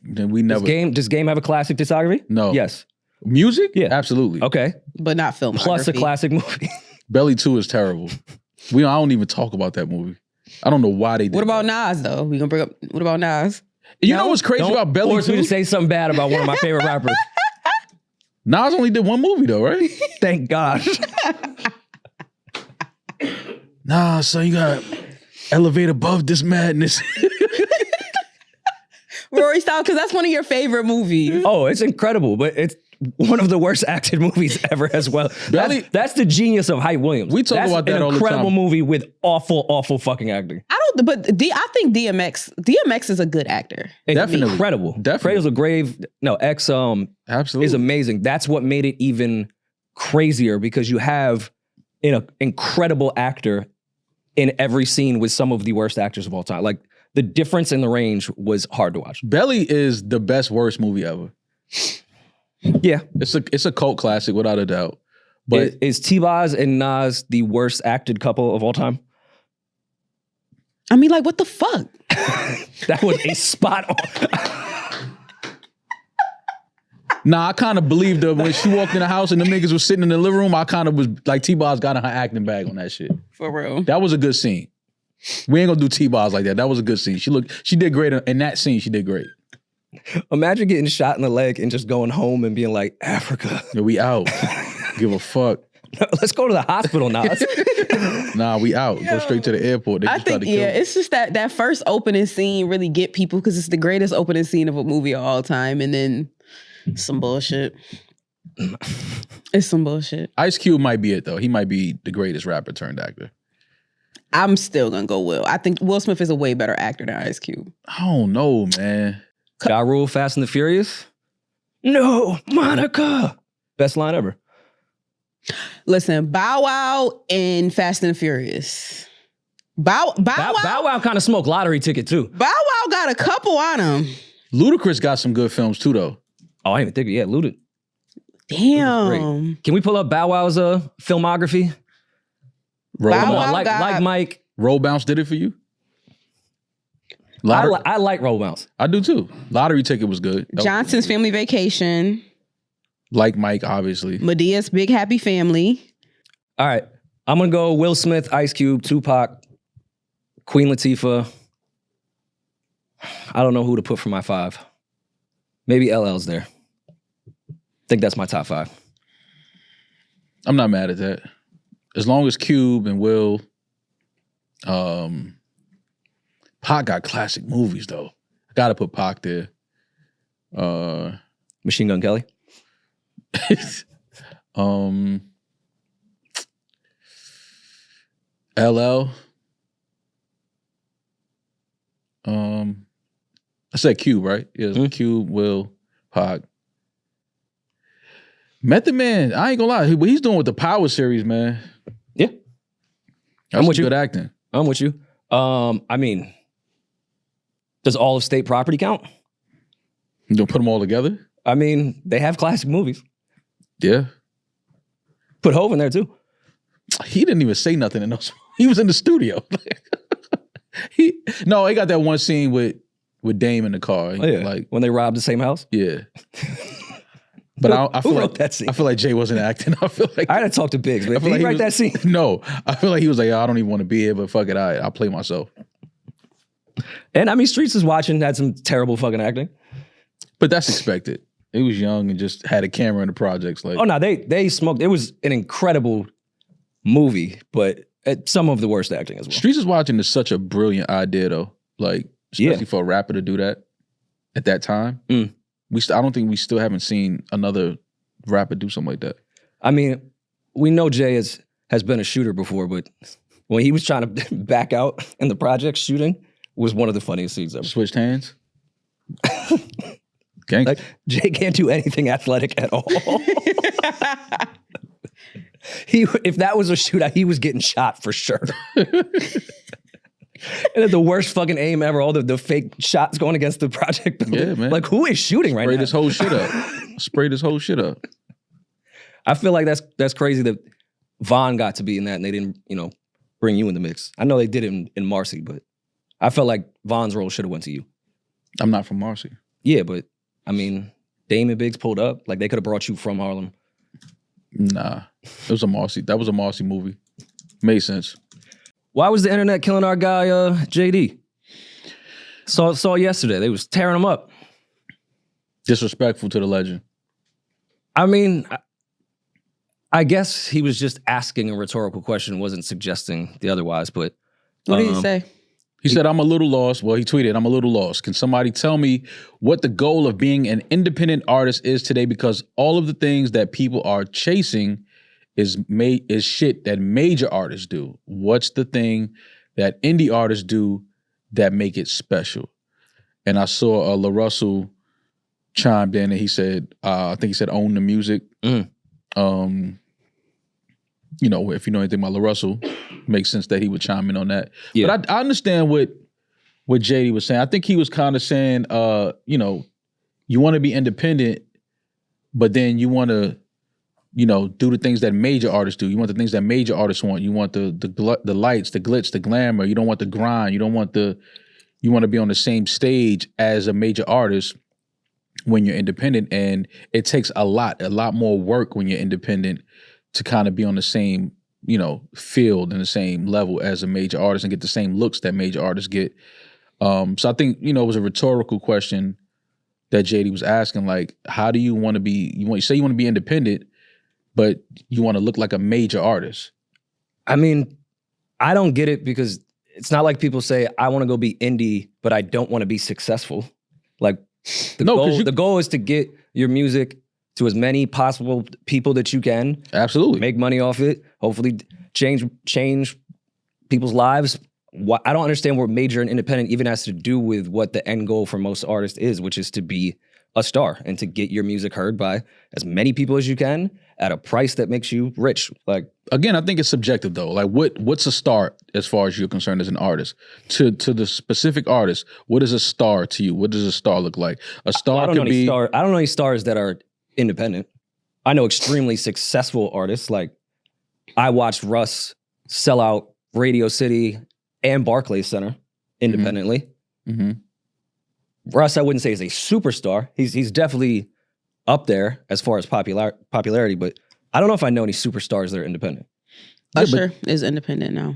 Does Game have a classic discography? No. Yes. Music? Yeah. Absolutely. Okay. But not filmography. Plus a classic movie. Belly 2 is terrible. I don't even talk about that movie. I don't know why they did What about that. Nas, though? We gonna bring up, what about Nas? You know what's crazy about Belly force me 2? to say something bad about one of my favorite rappers. Nas only did one movie though, right? Thank God. Nah, so you gotta elevate above this madness. Rory, stop, because that's one of your favorite movies. Oh, it's incredible, but it's one of the worst acted movies ever as well. That's the genius of Hype Williams. We talk about that all the time. An incredible movie with awful fucking acting. I think DMX is a good actor. It's Definitely. incredible. Definitely. Cradles of Grave, X Absolutely. is amazing. That's what made it even crazier because you have an incredible actor in every scene with some of the worst actors of all time. Like the difference in the range was hard to watch. Belly is the best worst movie ever. Yeah. It's a cult classic without a doubt. But Is T-Boz and Nas the worst acted couple of all time? I mean, like, what the fuck? That was a spot on. Nah, I kind of believed her when she walked in the house and them niggas was sitting in the living room. I kind of was like, T-Boz got in her acting bag on that shit. For real. That was a good scene. We ain't gonna do T-Boz like that. That was a good scene. She did great in that scene. She did great. Imagine getting shot in the leg and just going home and being like, Africa. Yeah, we out. Give a fuck. Let's go to the hospital, Nas. Nah, we out. Go straight to the airport. They I just tried think, to kill me. it's just that first opening scene really get people because it's the greatest opening scene of a movie of all time. And then some bullshit. It's some bullshit. Ice Cube might be it, though. He might be the greatest rapper turned actor. I'm still gonna go Will. I think Will Smith is a way better actor than Ice Cube. I don't know, man. Ja Rule, Fast and the Furious? No, Monica. Best line ever. Listen, Bow Wow and Fast and the Furious. Bow Wow kind of smoked lottery ticket too. Bow Wow got a couple on him. Ludacris got some good films, too, though. Oh, I didn't even think of it. Yeah, Luda. Damn. Can we pull up Bow Wow's filmography? Roll, Bow Wow like got- Mike. Roll Bounce did it for you? I like Roll Bounce. I do, too. Lottery Ticket was good. That was Johnson's good. Family Vacation. Like Mike, obviously. Medea's Big Happy Family. All right. I'm going to go Will Smith, Ice Cube, Tupac, Queen Latifah. I don't know who to put for my 5. Maybe LL's there. I think that's my top 5. I'm not mad at that. As long as Cube and Will, Pac got classic movies though. I gotta put Pac there. Machine Gun Kelly. LL. I said Cube, right? Yeah, Cube, Will, Pac. Method Man, I ain't gonna lie, what he's doing with the Power series, man. Yeah. That's with some you. good acting. I'm with you. I mean, does all of State Property count? You gonna put them all together? I mean, they have classic movies. Yeah. Put Hove in there too. He didn't even say nothing in those. He was in the studio. he got that one scene with Dame in the car. Oh, yeah. Like, when they robbed the same house. yeah. But I feel who like wrote that scene? I feel like Jay wasn't acting. I feel like I had to talk to Biggs, but I did feel like he he write was- that scene? No, I feel like he was like, I don't even want to be here, but fuck it, I'll play myself. And I mean, Streets is watching, had some terrible fucking acting. But that's expected. He was young and just had a camera in the projects. Like, Oh no, they smoked. It was an incredible movie, but some of the worst acting as well. Streets is Watching is such a brilliant idea, though. Like, especially for a rapper to do that at that time. Mm. I don't think we still haven't seen another rapper do something like that. I mean, we know Jay has been a shooter before, but when he was trying to back out in the project shooting was one of the funniest scenes ever. Switched hands. Gangsta. Like, Jay can't do anything athletic at all. If that was a shootout, he was getting shot for sure. And at the worst fucking aim ever, all the fake shots going against the project building. Yeah, man. Like, who is shooting right Spray now? this whole shit up. Spray this whole shit up. I feel like that's crazy that Vaughn got to be in that and they didn't, bring you in the mix. I know they did it in Marcy, but I felt like Vaughn's role should have went to you. I'm not from Marcy. Yeah, but I mean, Dame and Biggs pulled up. Like, they could have brought you from Harlem. Nah. It was a Marcy. That was a Marcy movie. Made sense. Why was the internet killing our guy, JD? Saw yesterday. They was tearing him up. Disrespectful to the legend. I mean, I guess he was just asking a rhetorical question, wasn't suggesting the otherwise, but... What did he say? He said, I'm a little lost. Well, he tweeted, I'm a little lost. Can somebody tell me what the goal of being an independent artist is today? Because all of the things that people are chasing is shit that major artists do. What's the thing that indie artists do that make it special? And I saw La Russell chimed in and he said, I think he said, own the music. Mm. If you know anything about La Russell, makes sense that he would chime in on that. Yeah. But I understand what what JD was saying. I think he was kind of saying, you know, you want to be independent, but then you want to, you know, do the things that major artists do. You want the things that major artists want. You want the lights, the glitz, the glamour. You don't want the grind. You want to be on the same stage as a major artist when you're independent. And it takes a lot more work when you're independent to kind of be on the same, you know, field and the same level as a major artist and get the same looks that major artists get. So I think, you know, it was a rhetorical question that JD was asking, like, how do you want to be, you say you want to be independent, but you want to look like a major artist? I mean, I don't get it because it's not like people say, I want to go be indie, but I don't want to be successful. Like, the goal is to get your music to as many possible people that you can. Absolutely. Make money off it. Hopefully change people's lives. I don't understand what major and independent even has to do with what the end goal for most artists is, which is to be a star and to get your music heard by as many people as you can at a price that makes you rich. Like, again, I think it's subjective though. Like, what's a star as far as you're concerned as an artist? To the specific artist, what is a star to you? What does a star look like? A star I don't know any stars that are independent. I know extremely successful artists. Like, I watched Russ sell out Radio City and Barclays Center independently. Mm-hmm. Russ, I wouldn't say is a superstar. He's definitely up there as far as popularity, but I don't know if I know any superstars that are independent. Usher is independent now.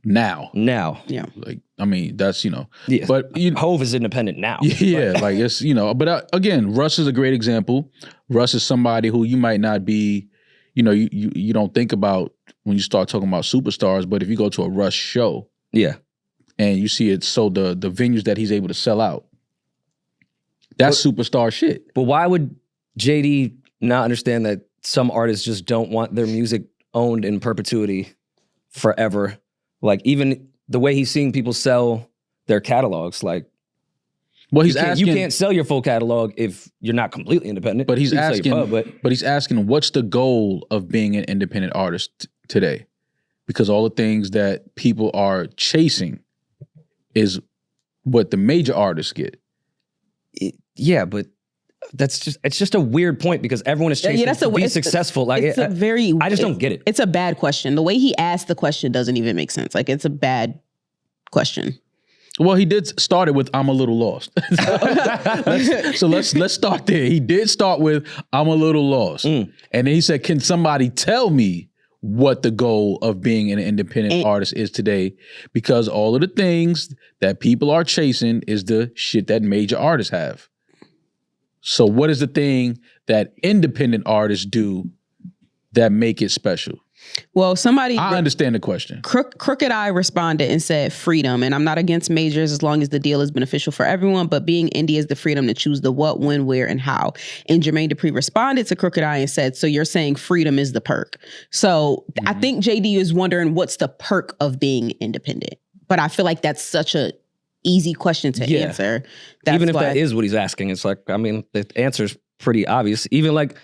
Now. Yeah. Like, I mean, that's, you know. Yeah. But Hove is independent now. Yeah, like it's, you know, but again, Russ is a great example. Russ is somebody who you might not be, you know, you don't think about when you start talking about superstars, but if you go to a Russ show, yeah, and you see it, so the venues that he's able to sell out, that's superstar shit. But why would JD not understand that some artists just don't want their music owned in perpetuity forever? Like, even the way he's seeing people sell their catalogs, like, well, you can't sell your full catalog if you're not completely independent. But he's asking, but he's asking, what's the goal of being an independent artist today? Because all the things that people are chasing is what the major artists get. Yeah, but it's just a weird point because everyone is chasing to be successful. Like, I just don't get it. It's a bad question. The way he asked the question doesn't even make sense. Like, it's a bad question. Well, he did start it with "I'm a little lost." So let's start there. He did start with "I'm a little lost," and then he said, "Can somebody tell me what the goal of being an independent artist is today?" Because all of the things that people are chasing is the shit that major artists have. So what is the thing that independent artists do that make it special? Well, I understand the question. Crooked Eye responded and said freedom. And I'm not against majors as long as the deal is beneficial for everyone, but being indie is the freedom to choose the what, when, where, and how. And Jermaine Dupri responded to Crooked Eye and said, so you're saying freedom is the perk. So I think JD is wondering what's the perk of being independent. But I feel like that's such a easy question to answer. Even if that is what he's asking, it's like, I mean, the answer's pretty obvious. Even like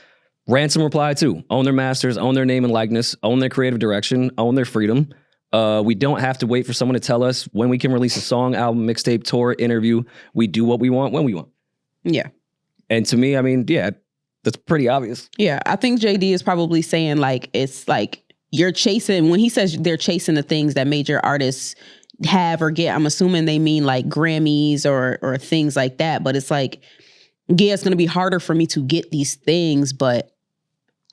Ransom replied too. Own their masters, own their name and likeness, own their creative direction, own their freedom. We don't have to wait for someone to tell us when we can release a song, album, mixtape, tour, interview. We do what we want when we want. Yeah. And to me, I mean, yeah, that's pretty obvious. Yeah, I think JD is probably saying like, it's like you're chasing, when he says they're chasing the things that major artists have or get, I'm assuming they mean like Grammys or things like that. But it's like, yeah, it's going to be harder for me to get these things, but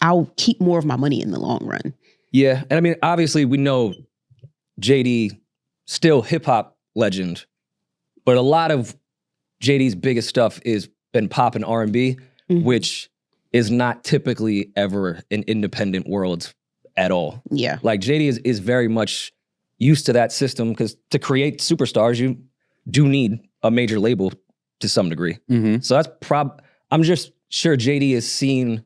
I'll keep more of my money in the long run. Yeah. And I mean, obviously we know JD still hip hop legend, but a lot of JD's biggest stuff is been pop and R&B, which is not typically ever an independent world at all. Yeah. Like JD is very much used to that system because to create superstars, you do need a major label to some degree. So that's I'm just sure JD has seen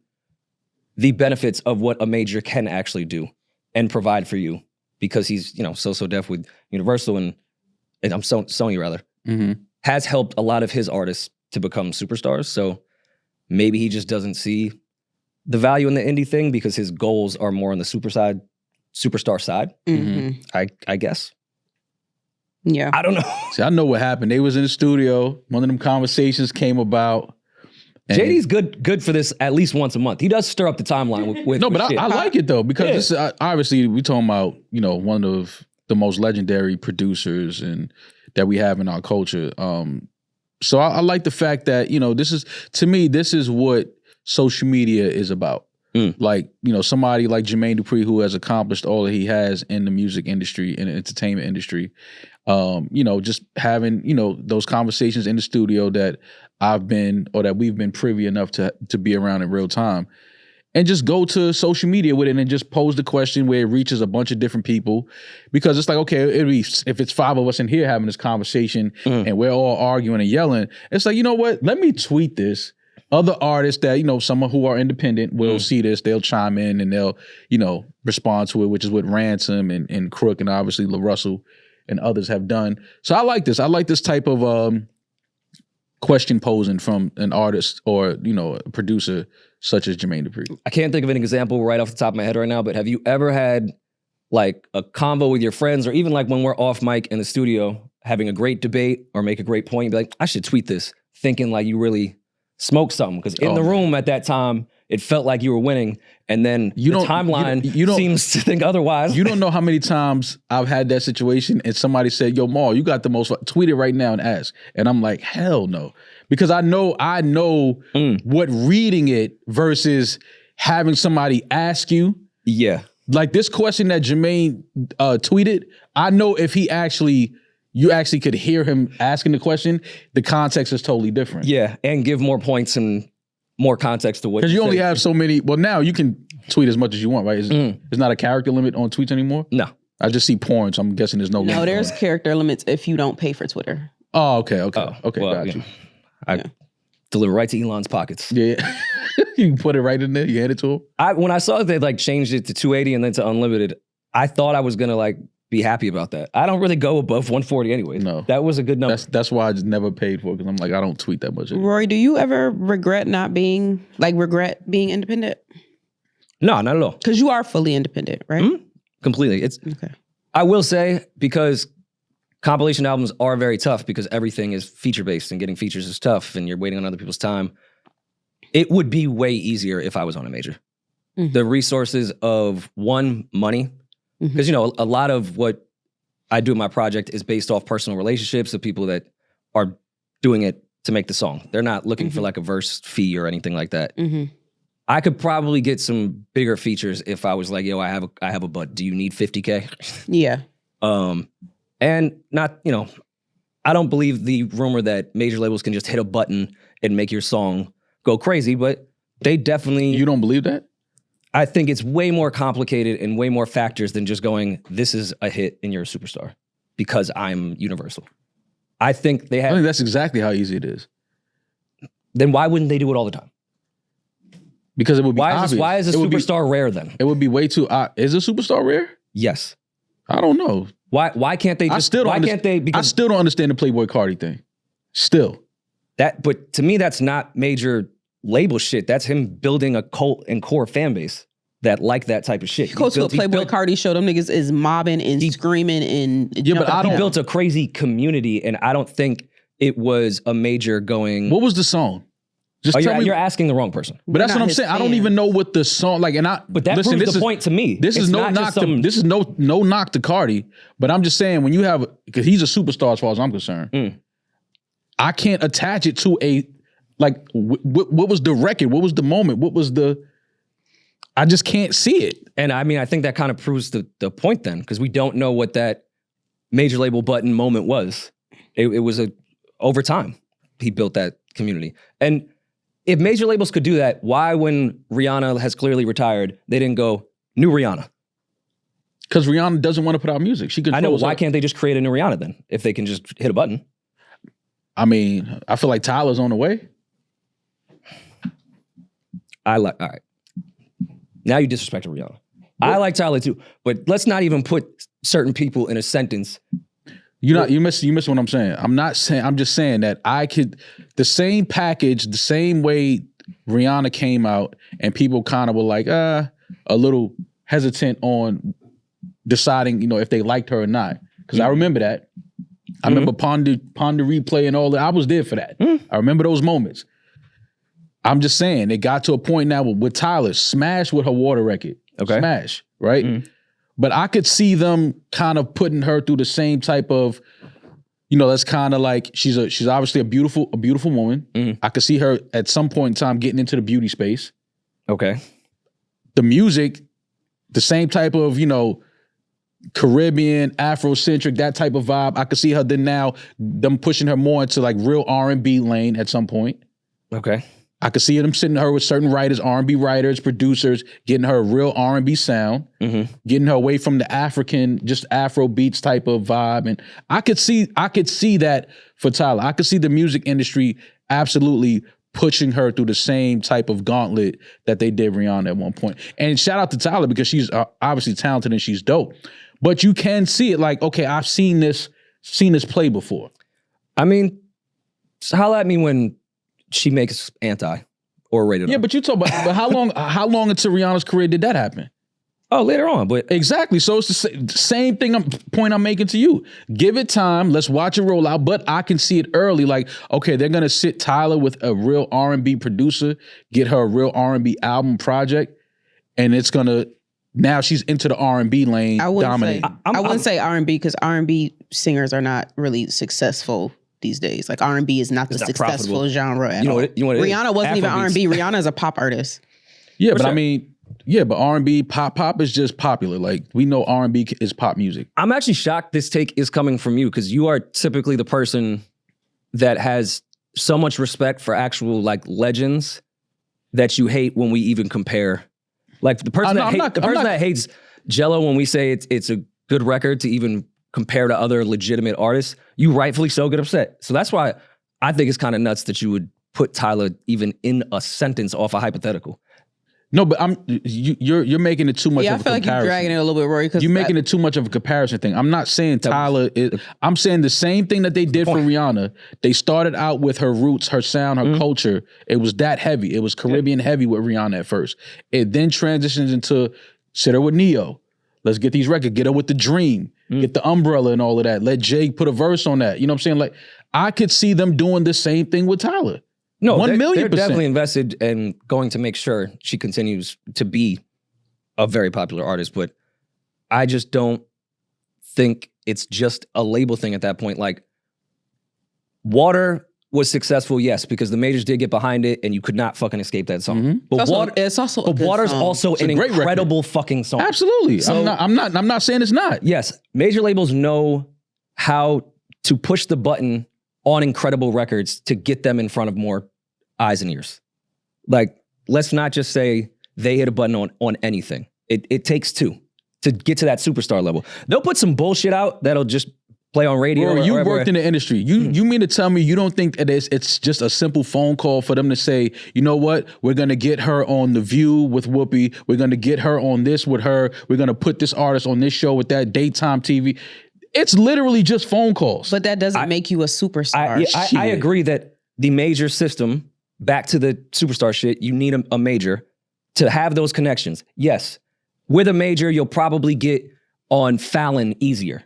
the benefits of what a major can actually do and provide for you because he's, you know, so deaf with Universal and Sony rather, has helped a lot of his artists to become superstars. So maybe he just doesn't see the value in the indie thing because his goals are more on the superstar side. I guess. Yeah. I don't know. See, I know what happened. They was in the studio. One of them conversations came about. JD's good for this at least once a month. He does stir up the timeline with No, but shit. I like it though, because this is, obviously we talking about, one of the most legendary producers and that we have in our culture. So I like the fact that, this is, to me, this is what social media is about. Like, somebody like Jermaine Dupri, who has accomplished all that he has in the music industry and entertainment industry, just having, those conversations in the studio that we've been privy enough to be around in real time, and just go to social media with it and just pose the question where it reaches a bunch of different people, because it's like, okay, if it's 5 of us in here having this conversation and we're all arguing and yelling, it's like, you know what, let me tweet this. Other artists that, someone who are independent will see this, they'll chime in and they'll, respond to it, which is what Ransom and Crook and obviously LaRussell and others have done. So I like this. I like this type of question posing from an artist or, a producer such as Jermaine Dupri. I can't think of an example right off the top of my head right now, but have you ever had like a convo with your friends, or even like when we're off mic in the studio having a great debate or make a great point, be like, I should tweet this, thinking like you really smoked something? Because in the room at that time, it felt like you were winning, and then the timeline seems to think otherwise. You don't know how many times I've had that situation and somebody said, yo, Maul, you got the most, tweet it right now and ask. And I'm like, hell no. Because I know what reading it versus having somebody ask you. Yeah. Like this question that Jermaine tweeted, I know if you actually could hear him asking the question, the context is totally different. Yeah, and give more points and more context to what. Because you only have so many. Well, now you can tweet as much as you want, right? There's not a character limit on tweets anymore? No. I just see porn, so I'm guessing there's no limit. No, there's character limits if you don't pay for Twitter. Oh, okay, got you. I deliver right to Elon's pockets. Yeah. You can put it right in there, you hand it to him? When I saw that they like changed it to 280 and then to unlimited, I thought I was gonna like be happy about that. I don't really go above 140 anyway. No. That was a good number. That's why I just never paid for it, because I'm like, I don't tweet that much anymore. Rory, do you ever regret being independent? No, not at all. Because you are fully independent, right? Completely. It's okay. I will say, because compilation albums are very tough because everything is feature-based and getting features is tough and you're waiting on other people's time. It would be way easier if I was on a major. The resources of money, because, a lot of what I do in my project is based off personal relationships of people that are doing it to make the song. They're not looking for like a verse fee or anything like that. I could probably get some bigger features if I was like, yo, I have a bud. Do you need 50K? Yeah. And not, I don't believe the rumor that major labels can just hit a button and make your song go crazy, but they definitely... You don't believe that? I think it's way more complicated and way more factors than just going, this is a hit and you're a superstar because I'm Universal. I think that's exactly how easy it is. Then why wouldn't they do it all the time? Because it would be obvious. Why is a superstar rare then? It would be way too... is a superstar rare? Yes. I don't know. Why can't they just... I still don't understand the Playboi Carti thing. Still. But to me, that's not major label shit. That's him building a cult and core fan base that like that type of shit. He goes to a Playboi Carti show. Them niggas is mobbing and screaming and... Yeah, but he built a crazy community, and I don't think it was a major going... What was the song? Just you're asking the wrong person. But that's what I'm saying. Fan. I don't even know what the song like. But that proves the point to me. This is no knock to Carti. But I'm just saying, when you have, because he's a superstar as far as I'm concerned. I can't attach it to a what was the record? What was the moment? I just can't see it. And I mean, I think that kind of proves the point then, because we don't know what that major label button moment was. It was over time he built that community. And if major labels could do that, why, when Rihanna has clearly retired, they didn't go, new Rihanna? Because Rihanna doesn't want to put out music. She controls. I know. Why can't they just create a new Rihanna then, if they can just hit a button? I mean, I feel like Tyler's on the way. All right. Now you disrespect Rihanna. I like Tyler too, but let's not even put certain people in a sentence. You miss what I'm saying. I'm just saying that the same package, the same way Rihanna came out and people kind of were like, a little hesitant on deciding, if they liked her or not. Because I remember that. I remember Ponder Replay and all that. I was there for that. I remember those moments. I'm just saying, it got to a point now with Tyler, smash with her water record. Okay. Smash, right? But I could see them kind of putting her through the same type of, that's kind of like, she's obviously a beautiful woman. I could see her at some point in time getting into the beauty space. Okay. The music, the same type of, Caribbean, Afrocentric, that type of vibe. I could see her them pushing her more into like real R&B lane at some point. Okay. I could see them sitting her with certain writers, R&B writers, producers, getting her a real R&B sound, getting her away from the African, just Afro beats type of vibe. And I could see that for Tyler. I could see the music industry absolutely pushing her through the same type of gauntlet that they did Rihanna at one point. And shout out to Tyler because she's obviously talented and she's dope. But you can see it like, okay, I've seen this play before. I mean, holla at me when she makes anti or rated Yeah, R. but you talk about but how long into Rihanna's career did that happen? Oh, later on, but Exactly. So it's the same point I'm making to you. Give it time. Let's watch it roll out. But I can see it early. Like, okay, they're gonna sit Tyler with a real R&B producer, get her a real R&B album project, and it's gonna now she's into the R&B lane, dominating. I wouldn't say R&B because R&B singers are not really successful these days. Like R&B is not the successful profitable genre at all. what it is? Rihanna wasn't even Afrobeats. R&B. Rihanna is a pop artist. Yeah, For but sure. I mean, but R&B, pop is just popular. Like we know R&B is pop music. I'm actually shocked this take is coming from you because you are typically the person that has so much respect for actual like legends that you hate when we even compare. Like the person that hates JLo when we say it's a good record to even compare to other legitimate artists, you rightfully so get upset. So that's why I think it's kind of nuts that you would put Tyler even in a sentence off a hypothetical. No, but you're making it too much Yeah, of I a feel like you're comparison. dragging it a little bit, Rory. You're making it too much of a comparison thing. I'm not saying Tyler is, I'm saying the same thing that they did for Rihanna. They started out with her roots, her sound, her culture. It was that heavy. It was Caribbean heavy with Rihanna at first. It then transitions into sit her with Neo. Let's get these records. Get her with The Dream. Get the Umbrella and all of that. Let Jay put a verse on that. You know what I'm saying? Like, I could see them doing the same thing with Tyler. No, 1 million%. They're definitely invested and going to make sure she continues to be a very popular artist, but I just don't think it's just a label thing at that point. Like, Water was successful, yes, because the majors did get behind it and you could not fucking escape that song. But It's also a good Water's song. also an a great incredible fucking song. Absolutely. So- I'm not saying it's not. Yes, major labels know how to push the button on incredible records to get them in front of more eyes and ears. Like, let's not just say they hit a button on anything. It takes two to get to that superstar level. They'll put some bullshit out that'll just play on radio. Bro, you or worked in the industry. You mean to tell me you don't think that it's just a simple phone call for them to say, you know what, we're gonna get her on The View with Whoopi, we're gonna get her on this with her, we're gonna put this artist on this show with that, daytime TV. It's literally just phone calls. But that doesn't make you a superstar. I agree that the major system, back to the superstar shit, you need a major to have those connections. Yes, with a major, you'll probably get on Fallon easier.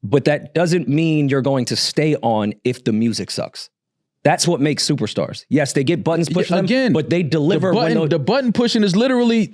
But that doesn't mean you're going to stay on if the music sucks. That's what makes superstars. Yes, they get buttons pushed on them, but they deliver. The button pushing is literally,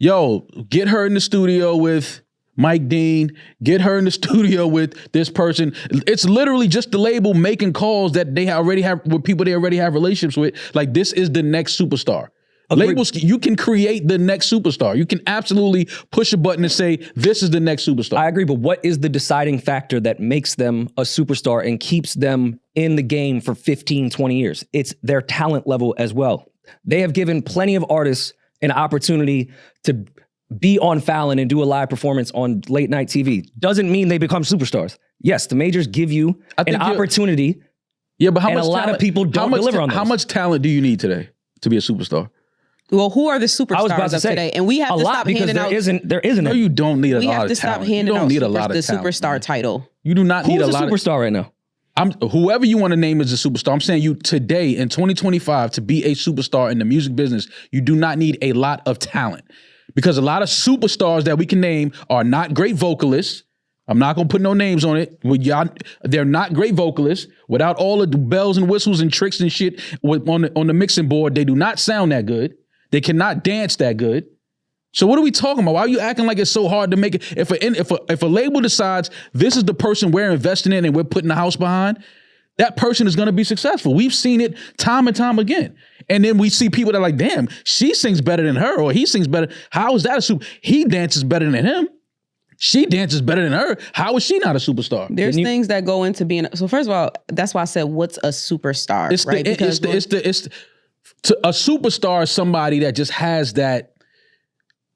get her in the studio with Mike Dean, get her in the studio with this person. It's literally just the label making calls that they already have with people they already have relationships with. Like, this is the next superstar. Labels, you can create the next superstar. You can absolutely push a button and say, this is the next superstar. I agree, but what is the deciding factor that makes them a superstar and keeps them in the game for 15, 20 years? It's their talent level as well. They have given plenty of artists an opportunity to be on Fallon and do a live performance on late night TV. Doesn't mean they become superstars. Yes, the majors give you an opportunity. Yeah, but a lot of people don't deliver on those. How much talent do you need today to be a superstar? Well, who are the superstars of today? And we have to stop handing out. There isn't. No, you don't need a lot of talent. We have to stop handing out the superstar title. You do not need a lot of. Who's a superstar right now? Whoever you want to name as a superstar. I'm saying you today in 2025 to be a superstar in the music business, you do not need a lot of talent. Because a lot of superstars that we can name are not great vocalists. I'm not gonna put no names on it. They're not great vocalists. Without all of the bells and whistles and tricks and shit on the mixing board, they do not sound that good. They cannot dance that good. So what are we talking about? Why are you acting like it's so hard to make it? If a label decides this is the person we're investing in and we're putting the house behind, that person is going to be successful. We've seen it time and time again. And then we see people that are like, damn, she sings better than her, or he sings better. How is that a super? He dances better than him. She dances better than her. How is she not a superstar? There's things that go into being. So first of all, that's why I said, what's a superstar? A superstar is somebody that just has that.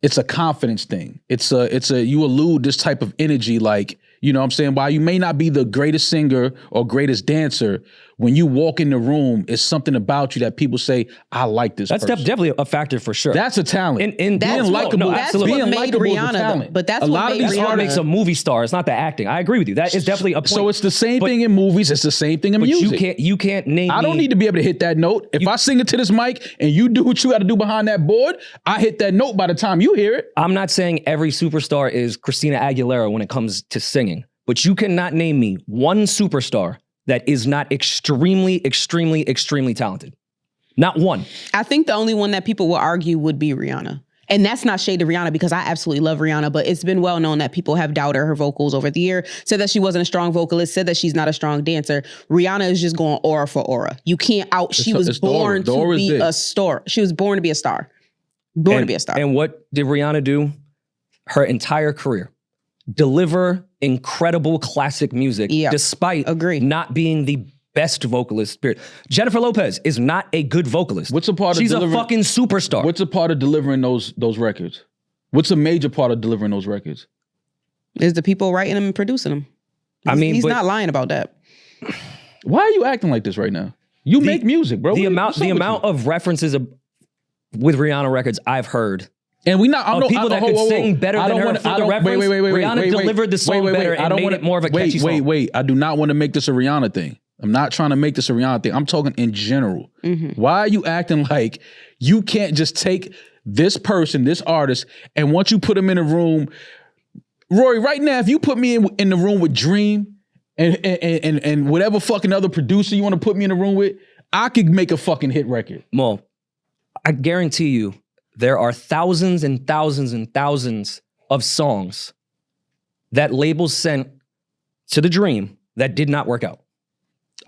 It's a confidence thing. You elude this type of energy, like, you know what I'm saying? While you may not be the greatest singer or greatest dancer, when you walk in the room, it's something about you that people say, I like this person. That's definitely a factor for sure. That's a talent. And being likable. That's what made Rihanna, but that's what makes a movie star. It's not the acting. I agree with you. That is definitely a point. So it's the same thing in movies. It's the same thing in music. You can't name I don't need to be able to hit that note. If I sing it to this mic and you do what you got to do behind that board, I hit that note by the time you hear it. I'm not saying every superstar is Christina Aguilera when it comes to singing, but you cannot name me one superstar that is not extremely, extremely, extremely talented. Not one. I think the only one that people will argue would be Rihanna. And that's not shade to Rihanna, because I absolutely love Rihanna, but it's been well known that people have doubted her vocals over the year, said that she wasn't a strong vocalist, said that she's not a strong dancer. Rihanna is just going aura for aura. You can't she was born to be a star. She was born to be a star. Born to be a star. And what did Rihanna do? Her entire career. Deliver incredible classic music, despite not being the best vocalist. Period. Jennifer Lopez is not a good vocalist. What's a part of She's a fucking superstar. What's a part of delivering those records? What's a major part of delivering those records? Is the people writing them and producing them. He's not lying about that. Why are you acting like this right now? You make music, bro. The amount of references with Rihanna records I've heard. And people that could sing better than her for the reference. Rihanna delivered the song better and made it more of a catchy song. Wait. I do not want to make this a Rihanna thing. I'm not trying to make this a Rihanna thing. I'm talking in general. Mm-hmm. Why are you acting like you can't just take this person, this artist, and once you put them in a room, Rory, right now, if you put me in the room with Dream and whatever fucking other producer you want to put me in the room with, I could make a fucking hit record. Maul, I guarantee you, there are thousands and thousands and thousands of songs that labels sent to the Dream that did not work out.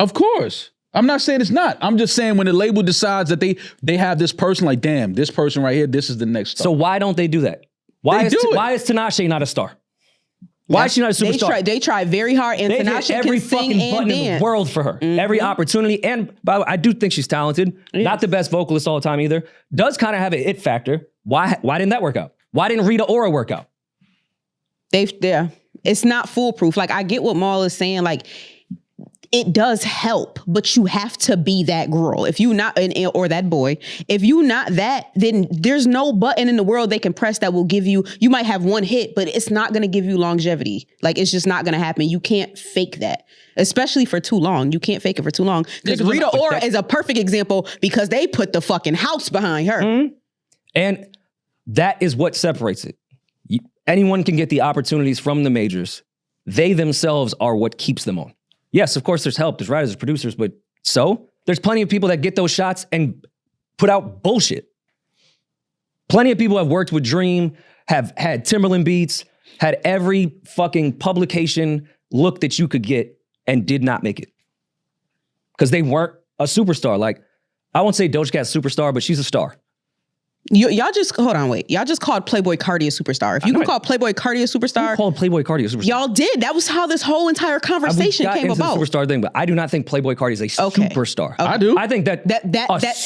Of course. I'm not saying it's not. I'm just saying when the label decides that they have this person, like, damn, this person right here, this is the next star. So why don't they do that? Why is Tinashe not a star? Why is she not a superstar? They try very hard, and Tinashe every can sing fucking and button dance in the world for her. Mm-hmm. Every opportunity. And by the way, I do think she's talented. Yes. Not the best vocalist all the time either. Does kind of have an it factor. Why didn't that work out? Why didn't Rita Ora work out? It's not foolproof. Like, I get what Maul is saying. Like, it does help, but you have to be that girl. If you not, or that boy, if you not that, then there's no button in the world they can press that will give you might have one hit, but it's not going to give you longevity. Like, it's just not going to happen. You can't fake that, especially for too long. You can't fake it for too long. Because Rita Ora is a perfect example because they put the fucking house behind her. Mm-hmm. And that is what separates it. Anyone can get the opportunities from the majors. They themselves are what keeps them on. Yes, of course, there's help, there's writers, there's producers, but there's plenty of people that get those shots and put out bullshit. Plenty of people have worked with Dream, have had Timberland beats, had every fucking publication look that you could get and did not make it. Because they weren't a superstar. Like, I won't say Doja Cat's superstar, but she's a star. Y'all just, hold on, wait. Y'all just called Playboi Carti a superstar. If you can call Playboi Carti a superstar. You called Playboi Carti a superstar. Y'all did. That was how this whole entire conversation came about. The superstar thing, but I do not think Playboi Carti is a superstar. Okay. I do. I think that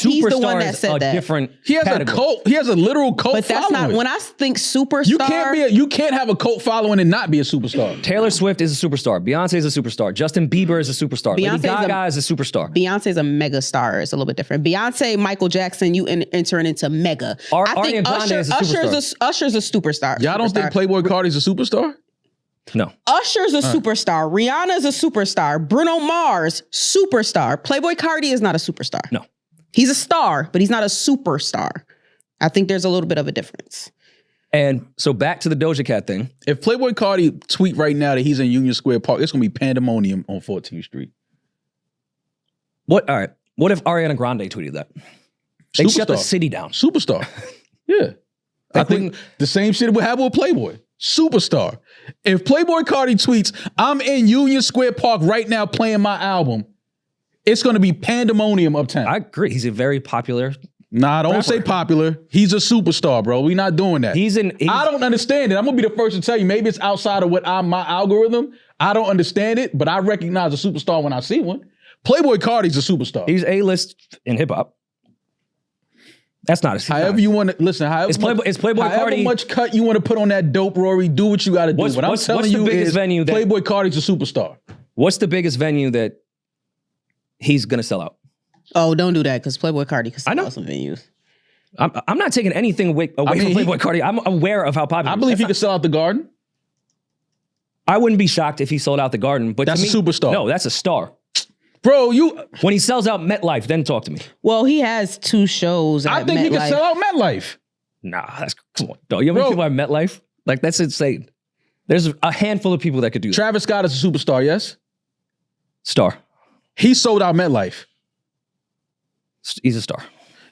he's the one that said that. Different he has category. A cult. He has a literal cult but that's following. Not, when I think superstar. You can't have a cult following and not be a superstar. Taylor Swift is a superstar. Beyonce is a superstar. Justin Bieber is a superstar. Lady Gaga is a superstar. Beyonce's a mega star. It's a little bit different. Beyonce, Michael Jackson, you entering into mega. I think Usher's a superstar. Y'all don't think Playboi Carti's a superstar? No. Usher's a superstar. Rihanna's a superstar. Bruno Mars, superstar. Playboi Carti is not a superstar. No. He's a star, but he's not a superstar. I think there's a little bit of a difference. And so back to the Doja Cat thing. If Playboy Cardi tweet right now that he's in Union Square Park, it's gonna be pandemonium on 14th Street. All right. What if Ariana Grande tweeted that? They shut the city down. Superstar. Yeah. I think the same shit would happen with Playboy. Superstar. If Playboy Cardi tweets, I'm in Union Square Park right now playing my album, it's going to be pandemonium uptown. I agree. He's a very popular. Nah, don't say popular. He's a superstar, bro. We not doing that. I don't understand it. I'm going to be the first to tell you, maybe it's outside of my algorithm. I don't understand it, but I recognize a superstar when I see one. Playboy Cardi's a superstar. He's A-list in hip-hop. That's not a however you want to listen. It's Playboy Cardi. However much cut you want to put on that dope, Rory, do what you got to do. What I'm telling you is Playboy Cardi's a superstar. What's the biggest venue that he's going to sell out? Oh, don't do that because Playboy Cardi can sell I know. out some venues. I'm not taking anything away from Playboy Cardi. I'm aware of how popular. I believe he could sell out the Garden. I wouldn't be shocked if he sold out the Garden, but that's a superstar. No, that's a star. Bro, when he sells out MetLife, then talk to me. Well, he has 2 shows. I think he can sell out MetLife. Nah, come on. Don't you know how many people at MetLife? Like, that's insane. There's a handful of people that could do that. Travis Scott is a superstar, yes? Star. He sold out MetLife. He's a star.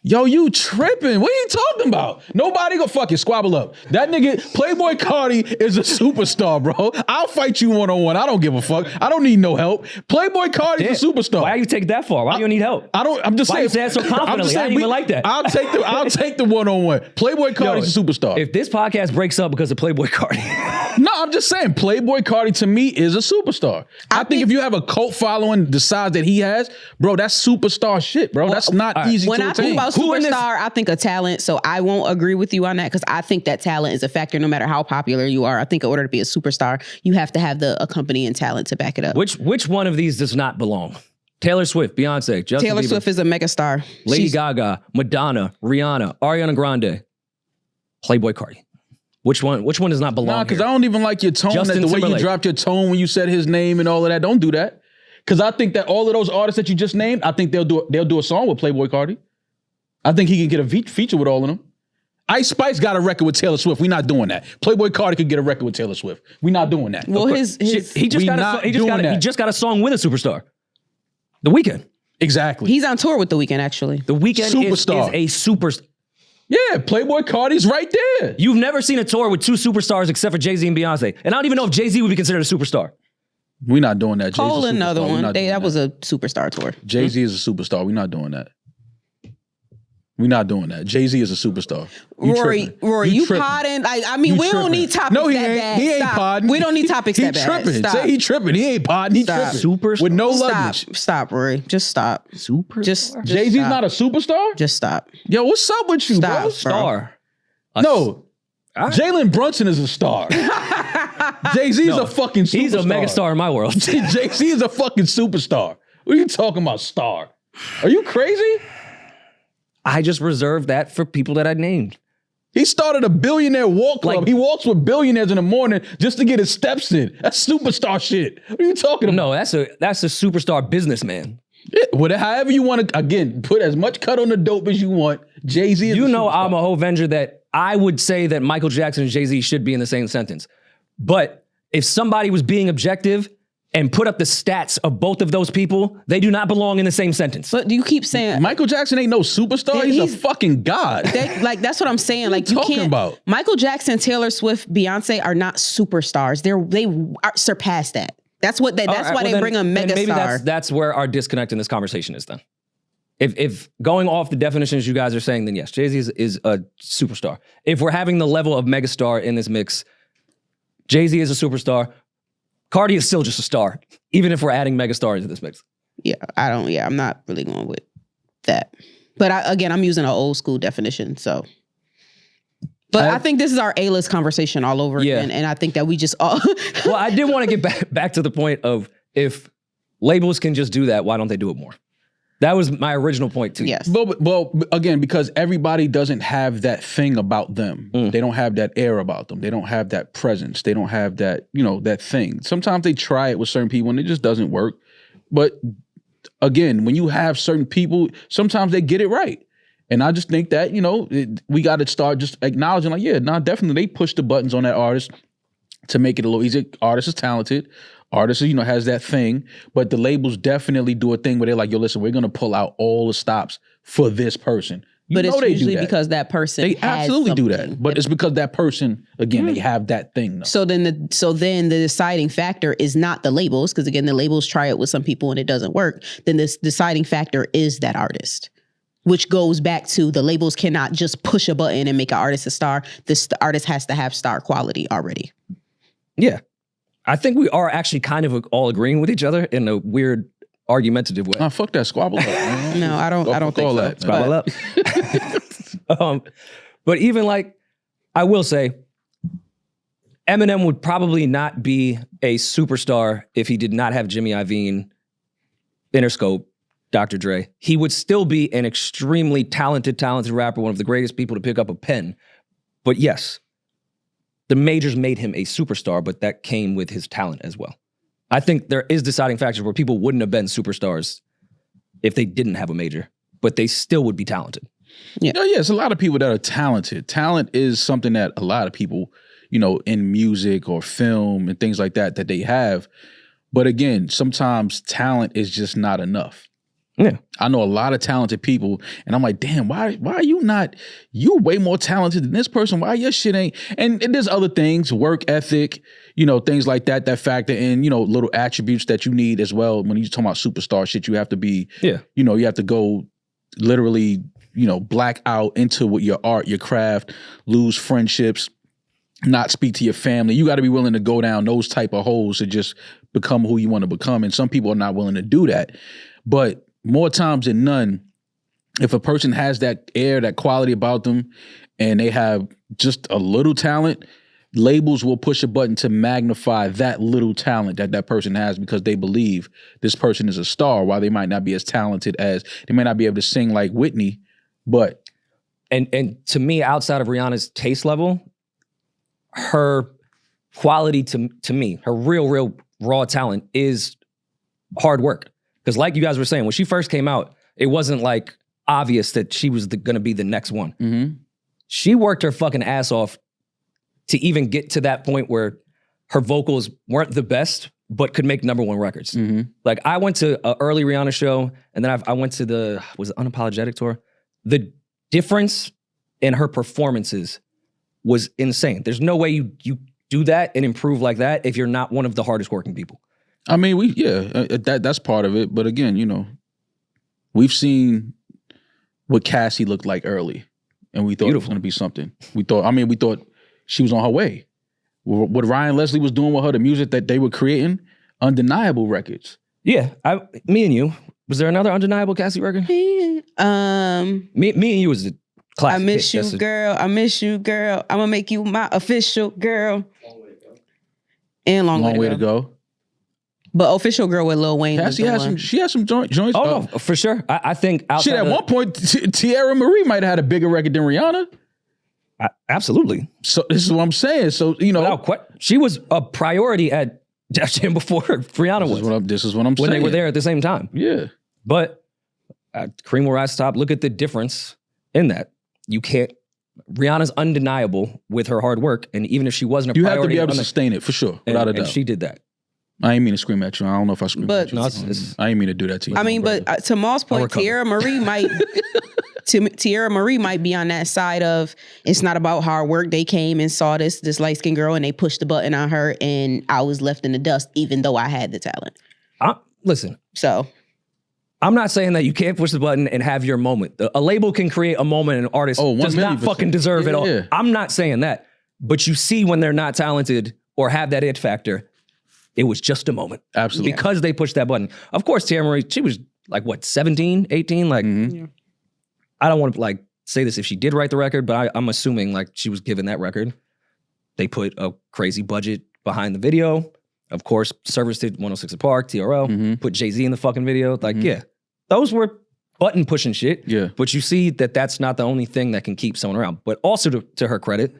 Yo, you tripping. What are you talking about? Nobody go fuck it, squabble up. That nigga, Playboy Cardi is a superstar, bro. I'll fight you one-on-one. I don't give a fuck. I don't need no help. Playboy Cardi's a superstar. Why you take that far? Why do you need help? I'm just saying. Why you say that so confidently? I didn't even like that. I'll take the one-on-one. Playboy Cardi's a superstar. If this podcast breaks up because of Playboy Cardi. No, I'm just saying, Playboy Cardi to me is a superstar. I think if you have a cult following the size that he has, bro, that's superstar shit, bro. That's not easy to attain. When I think about superstar, I think of talent, so I won't agree with you on that because I think that talent is a factor no matter how popular you are. I think in order to be a superstar, you have to have the accompanying talent to back it up. Which one of these does not belong? Taylor Swift, Beyonce, Justin Taylor Bieber, Swift is a megastar. Lady Gaga, Madonna, Rihanna, Ariana Grande, Playboy Cardi. Which one does not belong? Nah, because I don't even like your tone. The way you dropped your tone when you said his name and all of that. Don't do that. Because I think that all of those artists that you just named, I think they'll do a song with Playboy Cardi. I think he can get a feature with all of them. Ice Spice got a record with Taylor Swift. We're not doing that. Playboy Cardi could get a record with Taylor Swift. We're not doing that. Well, he just got a song with a superstar. The Weeknd. Exactly. He's on tour with The Weeknd, actually. The Weeknd is a superstar. Yeah, Playboy Cardi's right there. You've never seen a tour with 2 superstars except for Jay-Z and Beyonce. And I don't even know if Jay-Z would be considered a superstar. We're not doing that. Call another one. That was a superstar tour. Jay-Z is a superstar. We're not doing that. We're not doing that. Jay-Z is a superstar. Rory, you podding? We don't need topics that bad. He ain't podding. We don't need topics that bad. Tripping. Stop. Say he tripping. He ain't podding. He tripping. Superstar. With no luggage. Stop, Rory. Just stop. Superstar? Just Jay-Z's stop. not a superstar? Just stop. Yo, what's up with you, Stop, bro? Star. No. Jalen Brunson is a star. Jay-Z is a fucking superstar. He's a megastar in my world. Jay-Z is a fucking superstar. What are you talking about, star? Are you crazy? I just reserved that for people that I named. He started a billionaire walk club. He walks with billionaires in the morning just to get his steps in. That's superstar shit. What are you talking about? No, that's a superstar businessman. Yeah, however you want to, again, put as much cut on the dope as you want. Jay-Z is I'm a whole venger that I would say that Michael Jackson and Jay-Z should be in the same sentence. But if somebody was being objective and put up the stats of both of those people, they do not belong in the same sentence. But you keep saying Michael Jackson ain't no superstar. He's a fucking god. That's what I'm saying. What are you talking about? Michael Jackson, Taylor Swift, Beyonce are not superstars. They surpassed that. That's why they bring a megastar. Maybe that's where our disconnect in this conversation is then. If going off the definitions you guys are saying, then yes, Jay-Z is a superstar. If we're having the level of megastar in this mix, Jay-Z is a superstar. Cardi is still just a star, even if we're adding megastar into this mix. Yeah, I'm not really going with that. But I'm using an old school definition, so. But I think this is our A-list conversation all over again, and I think that we just all... Well, I did want to get back to the point of if labels can just do that, why don't they do it more? That was my original point too. Yes. Well, again, because everybody doesn't have that thing about them. They don't have that air about them. They don't have that presence. They don't have that, that thing. Sometimes they try it with certain people and it just doesn't work. But again, when you have certain people, sometimes they get it right. And I just think that, we got to start just acknowledging definitely they push the buttons on that artist to make it a little easier. Artist is talented. Artist, has that thing. But the labels definitely do a thing where they're like, yo, listen, we're going to pull out all the stops for this person. But it's usually because that person they has absolutely something. do that. But it's because that person, again, they have that thing. Though. So then the deciding factor is not the labels, because again, the labels try it with some people and it doesn't work. Then this deciding factor is that artist, which goes back to the labels cannot just push a button and make an artist a star. The artist has to have star quality already. Yeah. I think we are actually kind of all agreeing with each other in a weird argumentative way. Fuck that, squabble up. Man. No, I don't think all so. that. Squabble up. But even I will say, Eminem would probably not be a superstar if he did not have Jimmy Iovine, Interscope, Dr. Dre. He would still be an extremely talented rapper, one of the greatest people to pick up a pen. But yes, the majors made him a superstar, but that came with his talent as well. I think there is deciding factors where people wouldn't have been superstars if they didn't have a major, but they still would be talented. Yeah. It's a lot of people that are talented. Talent is something that a lot of people, in music or film and things like that they have. But again, sometimes talent is just not enough. Yeah. I know a lot of talented people, and I'm like, damn, why are you not? You way more talented than this person. Why your shit ain't? And there's other things, work ethic, things like that factor in, little attributes that you need as well. When you're talking about superstar shit, you have to be, you have to go literally, black out into what your art, your craft, lose friendships, not speak to your family. You got to be willing to go down those type of holes to just become who you want to become. And some people are not willing to do that. But more times than none, if a person has that air, that quality about them, and they have just a little talent, labels will push a button to magnify that little talent that person has because they believe this person is a star, while they might not be as talented as, they may not be able to sing like Whitney, but. And to me, outside of Rihanna's taste level, her quality to me, her real raw talent is hard work. Because like you guys were saying, when she first came out, it wasn't obvious that she was going to be the next one. Mm-hmm. She worked her fucking ass off to even get to that point where her vocals weren't the best, but could make #1 records. Mm-hmm. I went to an early Rihanna show, and then I went to the Unapologetic tour. The difference in her performances was insane. There's no way you do that and improve like that if you're not one of the hardest working people. I mean, that's part of it. But again, we've seen what Cassie looked like early, and we thought it was going to be something. We thought she was on her way. What Ryan Leslie was doing with her, the music that they were creating, undeniable records. Yeah, me and you. Was there another undeniable Cassie record? Me and you was the classic. I miss you, girl. I miss you, girl. I'm gonna make you my official girl. And long way to go. But official girl with Lil Wayne. Cassie has some joints. Oh, no, for sure. I think outside at one point, Tierra Marie might have had a bigger record than Rihanna. Absolutely. So this is what I'm saying. So she was a priority at Def Jam before Rihanna was. This is what I'm saying. When they were there at the same time. Yeah. But cream will rise to top. Look at the difference in that. You can't. Rihanna's undeniable with her hard work, and even if she wasn't a priority, you have to be able to sustain it for sure, without a doubt. And she did that. I ain't mean to scream at you. I don't know if I screamed at you. No, I ain't mean to do that to you. I mean, but to Maul's point, Tierra Marie might be on that side of, it's not about hard work. They came and saw this light-skinned girl and they pushed the button on her and I was left in the dust even though I had the talent. Listen. So. I'm not saying that you can't push the button and have your moment. A label can create a moment and an artist does not fucking deserve it all. Yeah. I'm not saying that. But you see when they're not talented or have that it factor, it was just a moment. Absolutely. Because they pushed that button. Of course, Tierra Marie, she was 17, 18? I don't want to say this if she did write the record, but I'm assuming she was given that record. They put a crazy budget behind the video. Of course, Service did 106 at Park, TRL, put Jay-Z in the fucking video. Yeah, those were button pushing shit. Yeah. But you see that that's not the only thing that can keep someone around. But also to her credit,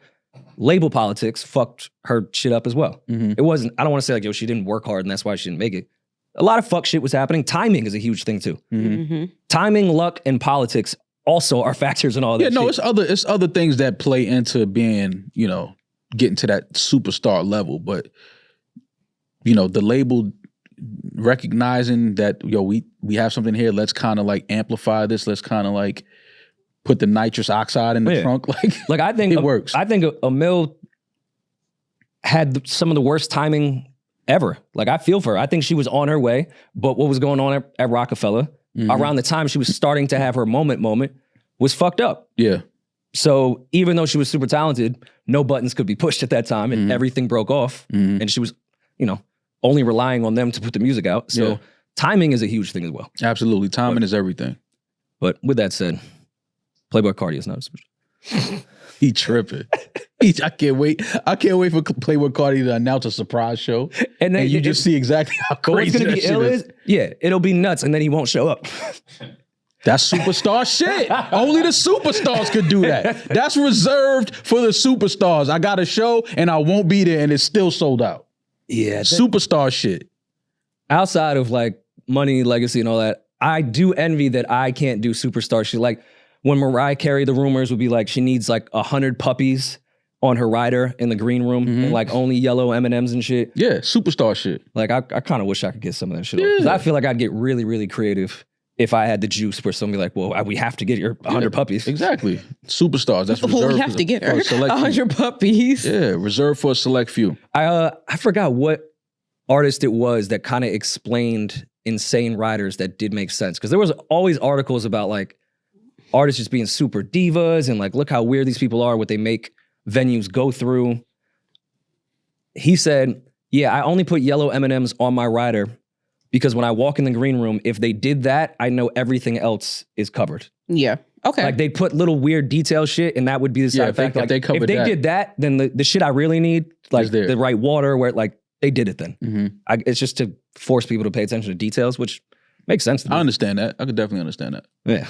label politics fucked her shit up as well. It wasn't, I don't want to say she didn't work hard and that's why she didn't make it. A lot of fuck shit was happening. Timing is a huge thing too. Timing, luck, and politics also are factors in all that. Yeah, no, shit. it's other things that play into being, getting to that superstar level. But, the label recognizing that, we have something here, let's kind of like amplify this, let's kind of like put the nitrous oxide in the trunk. Like I think it works. I think Emil had some of the worst timing ever. Like, I feel for her. I think she was on her way, but what was going on at Rockefeller around the time she was starting to have her moment was fucked up. Yeah. So even though she was super talented, no buttons could be pushed at that time and everything broke off. And she was, only relying on them to put the music out. So timing is a huge thing as well. Absolutely. Timing is everything. But with that said, Playboy Cardi is not a superstar. He tripping. I can't wait. I can't wait for Playboy Cardi to announce a surprise show. And then you just see exactly how crazy what's gonna be ill is. Yeah, it'll be nuts, and then he won't show up. That's superstar shit. Only the superstars could do that. That's reserved for the superstars. I got a show and I won't be there and it's still sold out. Yeah. Superstar shit. Outside of like money, legacy, and all that, I do envy that I can't do superstar shit. Like when Mariah Carey, the rumors would be like she needs like 100 puppies on her rider in the green room and like only yellow M&Ms and shit. Yeah, superstar shit. Like I kind of wish I could get some of that shit. Because I feel like I'd get really, really creative if I had the juice where somebody like, well, we have to get your 100 puppies. Exactly. Superstars. That's reserved. We have to get her 100 puppies. Yeah, reserved for a select few. I forgot what artist it was that kind of explained insane riders that did make sense. Because there was always articles about like artists just being super divas and like, look how weird these people are, what they make venues go through. He said, yeah, I only put yellow M&Ms on my rider because when I walk in the green room, if they did that, I know everything else is covered. Yeah. Okay. Like they put little weird detail shit and that would be the side effect. Like, if they did that, then the shit I really need, like the right water where like they did it then. It's just to force people to pay attention to details, which makes sense to me. I understand that. I could definitely understand that. Yeah.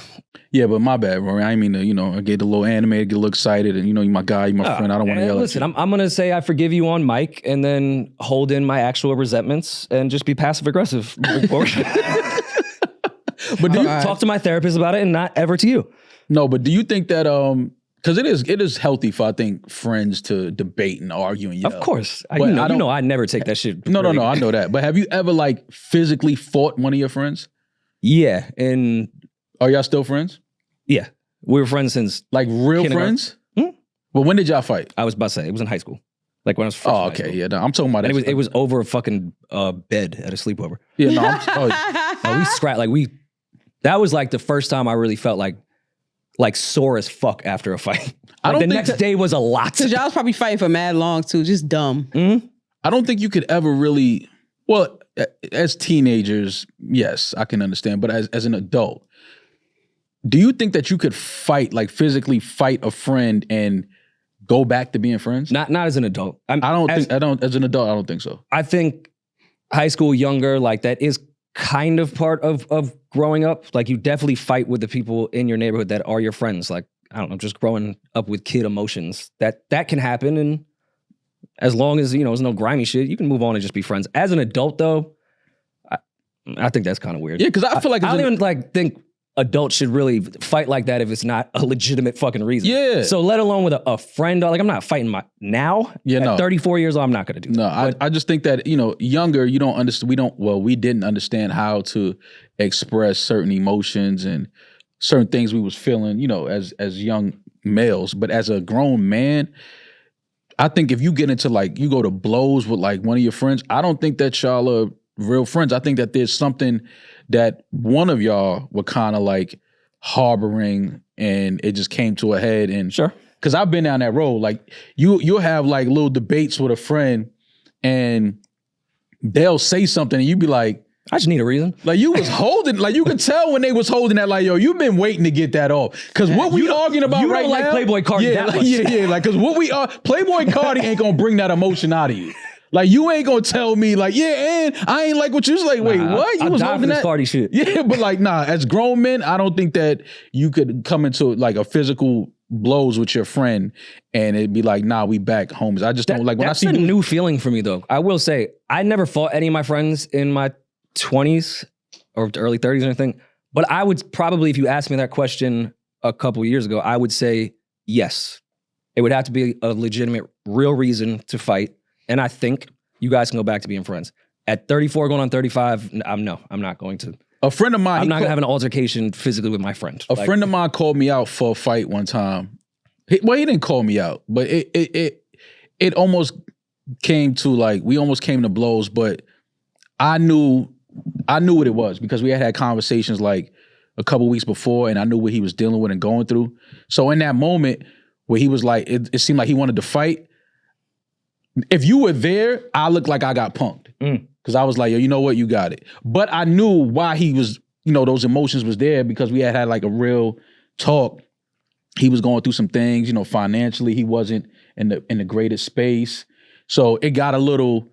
Yeah, but my bad, Rory. I didn't mean to, I get a little animated, get a little excited, and you're my guy, you're my friend. I don't want to yell listen, at you. I'm going to say I forgive you on mic and then hold in my actual resentments and just be passive aggressive moving forward. But do you talk to my therapist about it and not ever to you? No, but do you think that because it is healthy for, I think, friends to debate and argue and yell. Of course. I never take that shit. No, I know that. But have you ever like physically fought one of your friends? Yeah. And are y'all still friends? Yeah. We were friends since like real friends? Well, when did y'all fight? I was about to say, it was in high school. Like when I was first. Oh, okay. Yeah, no, I'm talking about and it was over a fucking bed at a sleepover. Yeah, no, we scrapped that was like the first time I really felt like sore as fuck after a fight. Like the next day was a lot. Because y'all was probably fighting for mad long too, just dumb. I don't think you could ever really, well, as teenagers, yes, I can understand. But as an adult, do you think that you could fight, like physically fight a friend and go back to being friends? Not as an adult. As an adult, I don't think so. I think high school, younger, like that is kind of part of growing up. Like you definitely fight with the people in your neighborhood that are your friends. Like, I don't know, just growing up with kid emotions. That can happen. And as long as, there's no grimy shit, you can move on and just be friends. As an adult though, I think that's kind of weird. Yeah, because I feel like I don't even think adults should really fight like that if it's not a legitimate fucking reason. Yeah. So let alone with a friend, like I'm not fighting now. Yeah, at 34 years old, I'm not going to do that. I just think that, younger, you don't understand. We didn't understand how to express certain emotions and certain things we was feeling, as young males. But as a grown man, I think if you get into you go to blows with like one of your friends, I don't think that y'all are real friends. I think that there's something that one of y'all were kind of like harboring and it just came to a head. And sure. Cause I've been down that road. Like you'll have like little debates with a friend and they'll say something and you be like, I just need a reason. Like you was holding, like you could tell when they was holding that, like, yo, you've been waiting to get that off. Cause what we arguing about right now. You don't like Playboy Cardi that much. Yeah. Like, cause what we are, Playboy Cardi ain't gonna bring that emotion out of you. Like you ain't gonna tell me like, yeah, and I ain't like what you was like, wait, what? You was holding that Cardi shit. Yeah, but like, nah, as grown men, I don't think that you could come into like a physical blows with your friend and it'd be like, nah, we back homies. I just don't like when I see a new feeling for me though. I will say, I never fought any of my friends in my 20s or early 30s or anything, but I would probably, if you asked me that question a couple years ago, I would say yes. It would have to be a legitimate, real reason to fight. And I think you guys can go back to being friends. At 34, going on 35, I'm not going to. A friend of mine, I'm not going to have an altercation physically with my friend. A friend of mine called me out for a fight one time. He didn't call me out, but it almost came to like, we almost came to blows, but I knew what it was because we had conversations like a couple weeks before and I knew what he was dealing with and going through. So in that moment where he was like, it seemed like he wanted to fight, if you were there, I looked like I got punked. Because I was like, yo, you know what? You got it. But I knew why he was, those emotions was there because we had like a real talk. He was going through some things, financially. He wasn't in the greatest space. So it got a little,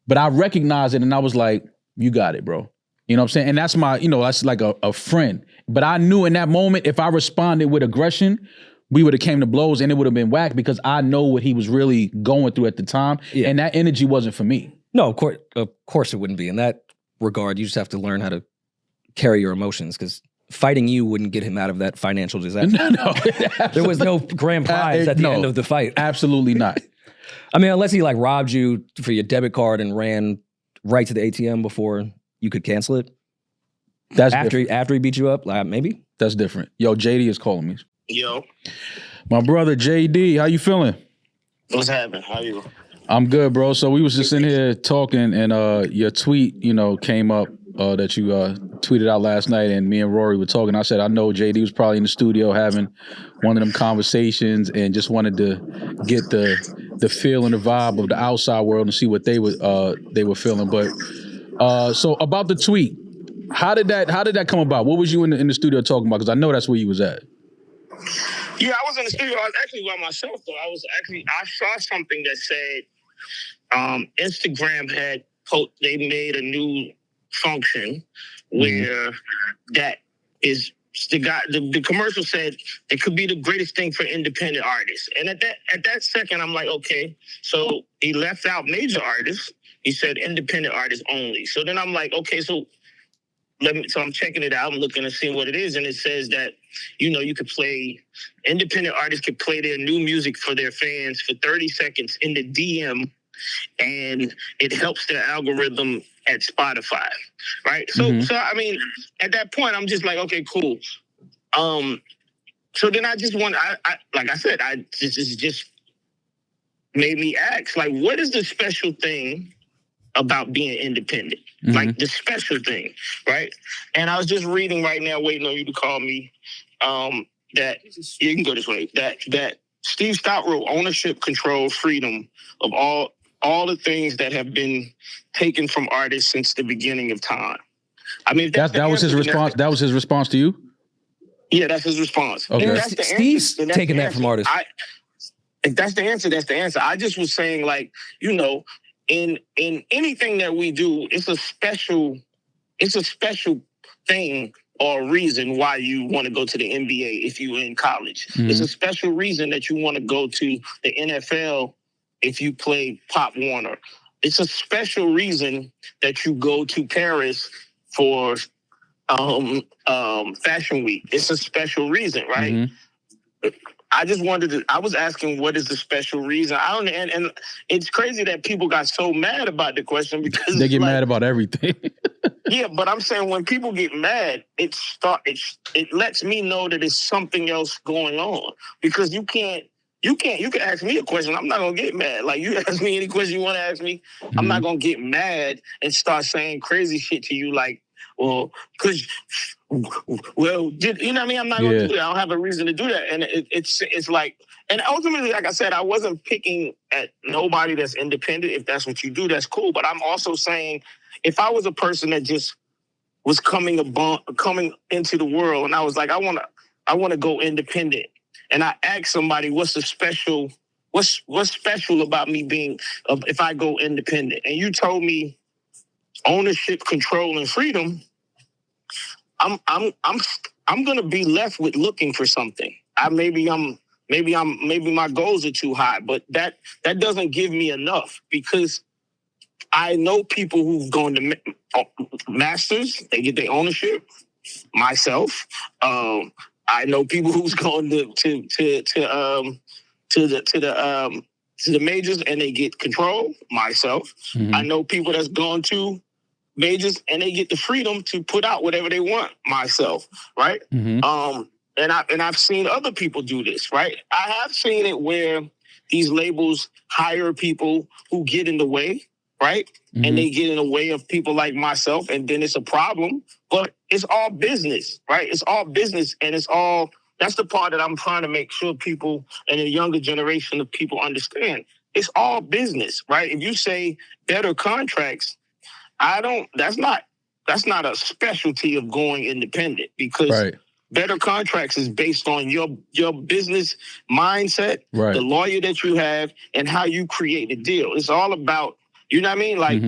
but I recognized it and I was like, you got it, bro. You know what I'm saying? And that's that's like a friend. But I knew in that moment, if I responded with aggression, we would have came to blows and it would have been whack because I know what he was really going through at the time. Yeah. And that energy wasn't for me. No, of course it wouldn't be. In that regard, you just have to learn how to carry your emotions because fighting you wouldn't get him out of that financial disaster. No. There was no grand prize at the end of the fight. Absolutely not. I mean, unless he like robbed you for your debit card and ran right to the ATM before you could cancel it. That's after he beat you up, like maybe. That's different. Yo, JD is calling me. Yo. My brother, JD, how you feeling? What's happening? How you? I'm good, bro. So we was just in here talking and your tweet, came up that you tweeted out last night and me and Rory were talking. I said, I know JD was probably in the studio having one of them conversations and just wanted to get the feel and the vibe of the outside world and see what they were feeling. But so about the tweet, how did that come about? What was you in the studio talking about? Because I know that's where you was at. Yeah, I was in the studio. I was actually by myself, though. I saw something that said Instagram they made a new function where that is the commercial said it could be the greatest thing for independent artists. And at that second, I'm like, okay. So he left out major artists. He said independent artists only. So then I'm like, okay, so I'm checking it out. I'm looking and seeing what it is. And it says that, you could play, independent artists could play their new music for their fans for 30 seconds in the DM. And it helps their algorithm at Spotify, right? So I mean, at that point, I'm just like, okay, cool. So then I just like I said, this just made me ask, like, what is the special thing about being independent? Like the special thing, right? And I was just reading right now, waiting on you to call me, that you can go this way, that Steve Stout wrote ownership, control, freedom of all the things that have been taken from artists since the beginning of time. I mean, that was his response. That was his response to you? Yeah, that's his response. Okay. Steve's taking that from artists. If that's the answer, that's the answer. I just was saying, like, in anything that we do, it's a special thing or reason why you want to go to the NBA if you're in college. It's a special reason that you want to go to the NFL if you play Pop Warner. It's a special reason that you go to Paris for Fashion Week. It's a special reason, right? I just I was asking, what is the special reason? And it's crazy that people got so mad about the question because they get mad about everything. Yeah, but I'm saying when people get mad, it lets me know that there's something else going on because you can ask me a question. I'm not going to get mad. Like, you ask me any question you want to ask me, I'm not going to get mad and start saying crazy shit to you like, well, because, you know what I mean? I'm not going to do that. I don't have a reason to do that. And it's like, and ultimately, like I said, I wasn't picking at nobody that's independent. If that's what you do, that's cool. But I'm also saying, if I was a person that just was coming into the world and I was like, I want to go independent. And I asked somebody, what's special about me being, if I go independent? And you told me ownership, control, and freedom. I'm gonna be left with looking for something. Maybe my goals are too high, but that doesn't give me enough because I know people who've gone to masters, they get their ownership. Myself, I know people who's going to the majors and they get control. Myself, I know people that's gone to majors and they get the freedom to put out whatever they want. Myself, right? And I've seen other people do this, right? I have seen it where these labels hire people who get in the way, right? And they get in the way of people like myself, and then it's a problem. But it's all business, right? It's all business, and that's the part that I'm trying to make sure people and the younger generation of people understand. It's all business, right? If you say better contracts, that's not a specialty of going independent, because better contracts is based on your business mindset, the lawyer that you have, and how you create the deal. It's all about, you know what I mean? Like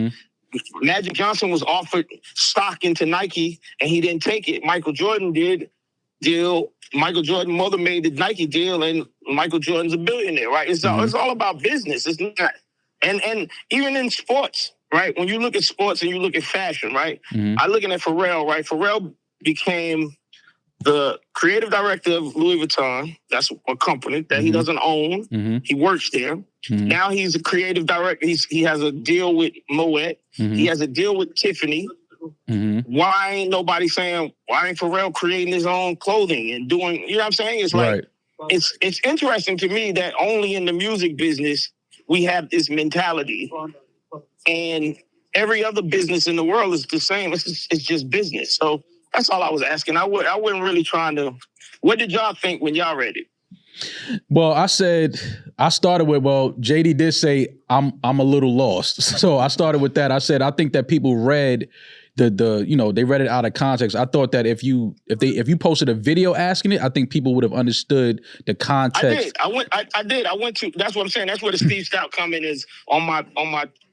Magic Johnson was offered stock into Nike and he didn't take it. Michael Jordan did. Michael Jordan's mother made the Nike deal, and Michael Jordan's a billionaire, right? It's all about business. It's not, and even in sports, right? When you look at sports and you look at fashion, right? I looking at Pharrell, right? Pharrell became the creative director of Louis Vuitton. That's a company that he doesn't own. He works there. Now he's a creative director. He has a deal with Moet. He has a deal with Tiffany. Why ain't nobody saying, why ain't Pharrell creating his own clothing and doing, you know what I'm saying? It's like, it's interesting to me that only in the music business we have this mentality, and every other business in the world is the same. It's just business. So that's all I was asking. I wasn't really trying to. What did y'all think when y'all read it? Well, I started with, JD did say I'm a little lost. So I started with that. I said, I think that people read they read it out of context. I thought that if you posted a video asking it, I think people would have understood the context. I did. I went to, that's what I'm saying. That's where the Steve Stout comment is on my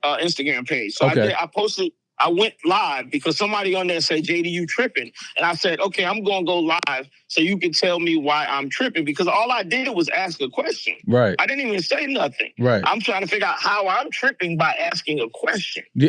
Instagram page. So I posted, I went live because somebody on there said, JD, you tripping. And I said, okay, I'm going to go live so you can tell me why I'm tripping, because all I did was ask a question. Right. I didn't even say nothing. Right. I'm trying to figure out how I'm tripping by asking a question. Yeah.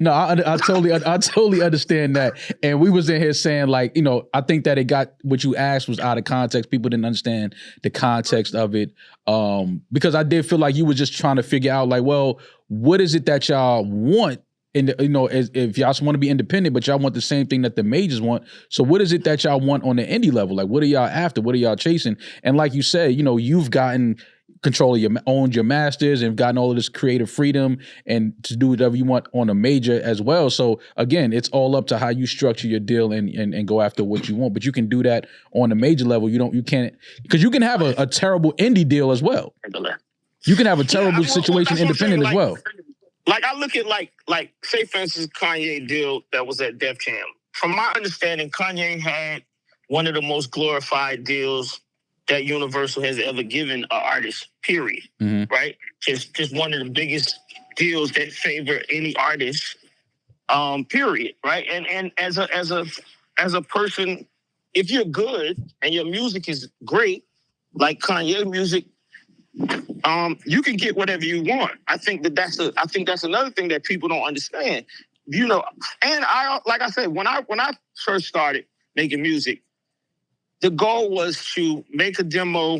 No, I totally understand that. And we was in here saying, like, I think that it got, what you asked was out of context. People didn't understand the context of it. Because I did feel like you were just trying to figure out, like, well, what is it that y'all want? And if y'all want to be independent, but y'all want the same thing that the majors want. So what is it that y'all want on the indie level? Like, what are y'all after? What are y'all chasing? And like you said, you've gotten control of owned your masters and gotten all of this creative freedom and to do whatever you want on a major as well. So again, it's all up to how you structure your deal and go after what you want. But you can do that on a major level. You can't, because you can have a terrible indie deal as well. You can have a terrible situation independent as well. Like, I look at, like, say, for instance, Kanye deal that was at Def Jam. From my understanding, Kanye had one of the most glorified deals that Universal has ever given an artist, period, right? Just one of the biggest deals that favor any artist, period, right? And as a person, if you're good and your music is great, like Kanye music, you can get whatever you want. I think that's another thing that people don't understand. And like I said, when I first started making music, the goal was to make a demo,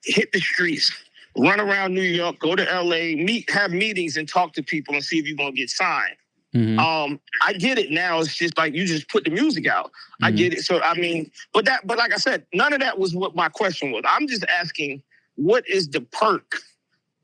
hit the streets, run around New York, go to LA, have meetings and talk to people and see if you're gonna get signed. I get it now. It's just like you just put the music out. I get it. So I mean, but like I said, none of that was what my question was. I'm just asking, what is the perk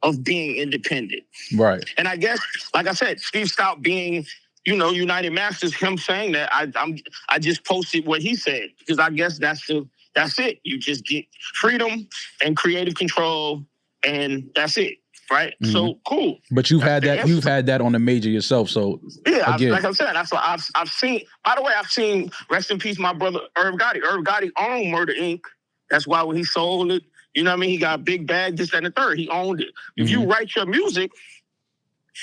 of being independent? Right. And I guess, like I said, Steve Stout being, United Masters, him saying that, I just posted what he said, because I guess that's it. You just get freedom and creative control, and that's it. Right. So cool. But you've had that on the major yourself. So yeah, like I said, that's what I've seen. By the way, I've seen, rest in peace, my brother Irv Gotti. Irv Gotti owned Murder Inc. That's why when he sold it, you know what I mean? He got a big bag, this, that, and the third. He owned it. If you write your music,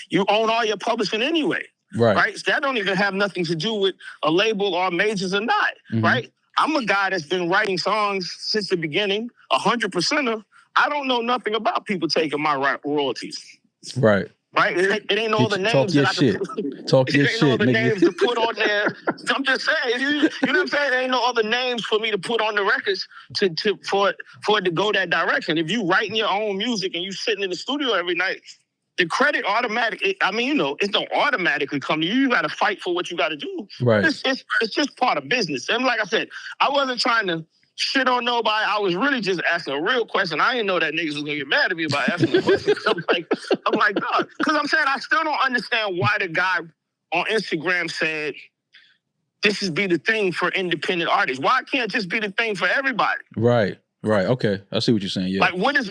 you own all your publishing anyway. Right? So that don't even have nothing to do with a label or majors or not. Right? I'm a guy that's been writing songs since the beginning, 100%. I don't know nothing about people taking my royalties. Right. right? It ain't no other names. Talk your shit. Talk your shit, nigga. Ain't no other nigga. names to put on there. I'm just saying, you know what I'm saying? There ain't no other names for me to put on the records for it to go that direction. If you writing your own music and you sitting in the studio every night, the credit automatically, it don't automatically come to you. You got to fight for what you got to do. Right. It's just part of business. And like I said, I wasn't trying to shit on nobody. I was really just asking a real question. I didn't know that niggas was gonna get mad at me about asking a question. I'm like, dog. Because I'm saying I still don't understand why the guy on Instagram said this is be the thing for independent artists. Why can't it just be the thing for everybody? Right. Okay. I see what you're saying. Yeah. Like what is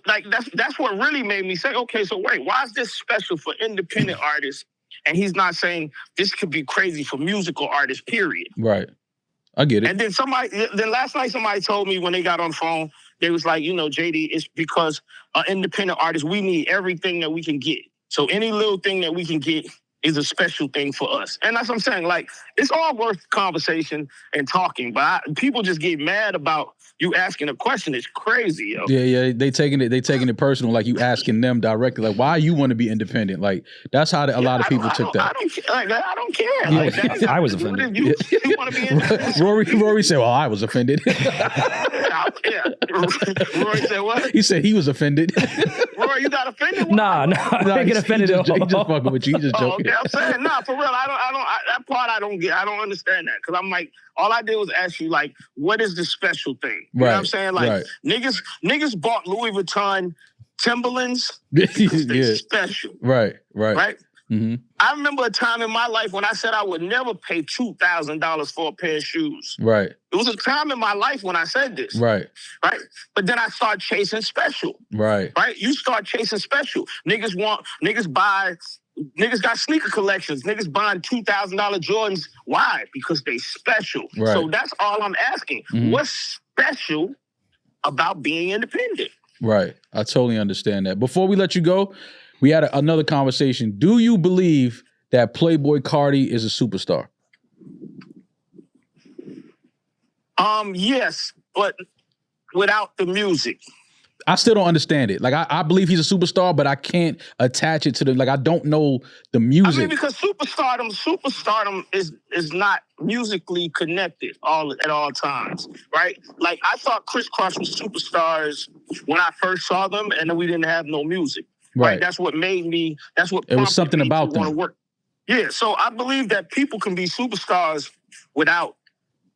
like that's what really made me say, okay, so wait, why is this special for independent artists? And he's not saying this could be crazy for musical artists, period. Right. I get it. And then last night somebody told me when they got on the phone, they was like, JD, it's because independent artists, we need everything that we can get. So any little thing that we can get is a special thing for us. And that's what I'm saying. Like, it's all worth conversation and talking, but people just get mad about you asking a question. It's crazy, yo. Yeah. They taking it personal, like you asking them directly, like, why you want to be independent? Like, that's how a lot of people took that. I don't care. Like, I was offended. You want to be independent? Rory said, well, I was offended. Yeah. Rory said what? He said he was offended. Rory, you got offended? Nah, I didn't get offended at all. He just fucking with you. He just joking. Okay, I'm saying, for real, that part I don't get. I don't understand that. Because I'm like, all I did was ask you, like, what is the special thing? You know what I'm saying? Like, niggas bought Louis Vuitton Timberlands because they're special. Right. Mm-hmm. I remember a time in my life when I said I would never pay $2,000 for a pair of shoes. Right. It was a time in my life when I said this. Right. But then I started chasing special. Right. You start chasing special. Niggas got sneaker collections. Niggas buying $2,000 Jordans. Why? Because they special. Right. So that's all I'm asking. Mm-hmm. What's special about being independent? Right. I totally understand that. Before we let you go, we had another conversation. Do you believe that Playboi Carti is a superstar? Yes, but without the music. I still don't understand it. Like, I believe he's a superstar, but I can't attach it to I don't know the music. I mean, because superstardom is not musically connected at all times, right? Like, I thought Criss Cross was superstars when I first saw them, and then we didn't have no music. Right. That's what made me. That's what. It was something about them. Work. Yeah. So I believe that people can be superstars without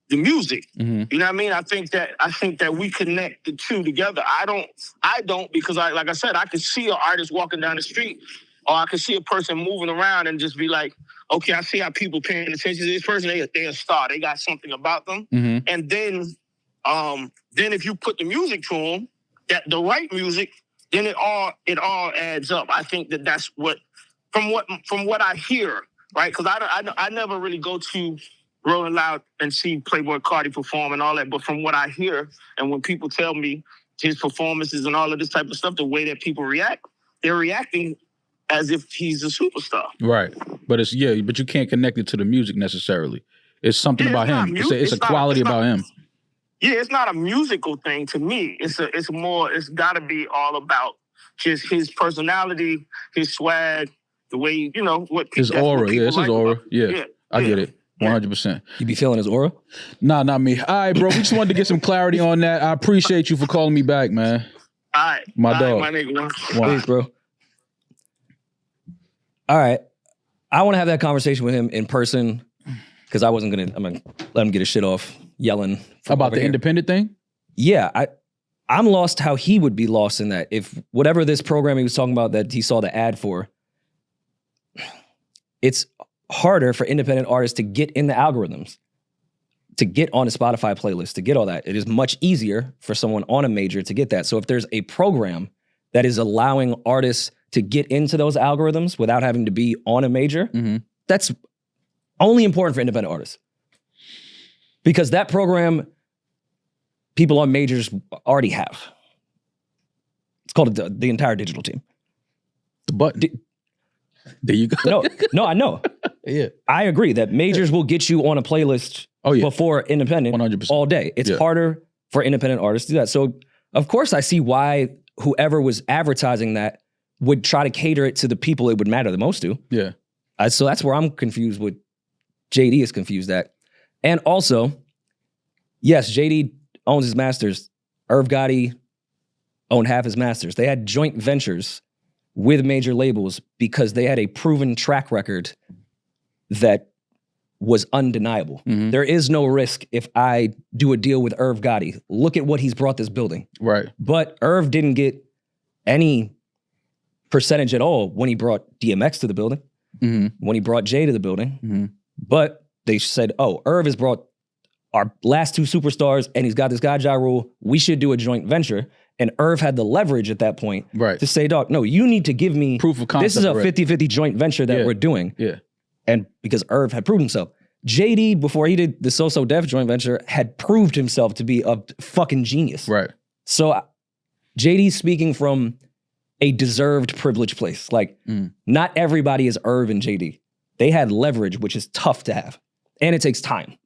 the music. Mm-hmm. You know what I mean? I think that we connect the two together. I don't because like I said, I could see an artist walking down the street, or I could see a person moving around and just be like, okay, I see how people paying attention to this person. They're a star. They got something about them. Mm-hmm. And then if you put the music to them, the right music, then it all adds up. I think that's what from what I hear, right? Because I never really go to Rolling Loud and see Playboi Carti perform and all that, but from what I hear and when people tell me his performances and all of this type of stuff, the way that people react, they're reacting as if he's a superstar. Right, but but you can't connect it to the music necessarily. It's something about him. It's a quality about him. Yeah, it's not a musical thing to me. It's got to be all about just his personality, his swag, the way, his aura. Yeah, it's his aura. Yeah, I get it. 100%. You be feeling his aura? Nah, not me. All right, bro. We just wanted to get some clarity on that. I appreciate you for calling me back, man. All right. My dog. My nigga. Please, bro. All right. I want to have that conversation with him in person because I'm going to let him get his shit off yelling. About the independent thing? Yeah. I'm lost how he would be lost in that. If whatever this program he was talking about that he saw the ad for, it's harder for independent artists to get in the algorithms, to get on a Spotify playlist, to get all that. It is much easier for someone on a major to get that. So if there's a program that is allowing artists to get into those algorithms without having to be on a major, that's only important for independent artists. Because that program, people on majors already have. It's called the entire digital team. The button. There you go. No, I know. Yeah, I agree that majors will get you on a playlist before independent 100%. all day. It's harder for independent artists to do that. So, of course, I see why whoever was advertising that would try to cater it to the people it would matter the most to. Yeah. So that's where I'm confused with JD is confused at. And also, yes, JD owns his masters. Irv Gotti owned half his masters. They had joint ventures with major labels because they had a proven track record that was undeniable. Mhm. There is no risk if I do a deal with Irv Gotti. Look at what he's brought this building. Right. But Irv didn't get any percentage at all when he brought DMX to the building, when he brought Jay to the building. But they said, oh, Irv has brought our last two superstars and he's got this guy Ja Rule. We should do a joint venture. And Irv had the leverage at that point to say, dog, no, you need to give me proof of concept. This is a 50-50 joint venture that we're doing. Yeah. And because Irv had proved himself. JD, before he did the So Def joint venture, had proved himself to be a fucking genius. Right. So JD's speaking from a deserved privileged place. Like, not everybody is Irv and JD. They had leverage, which is tough to have. And it takes time.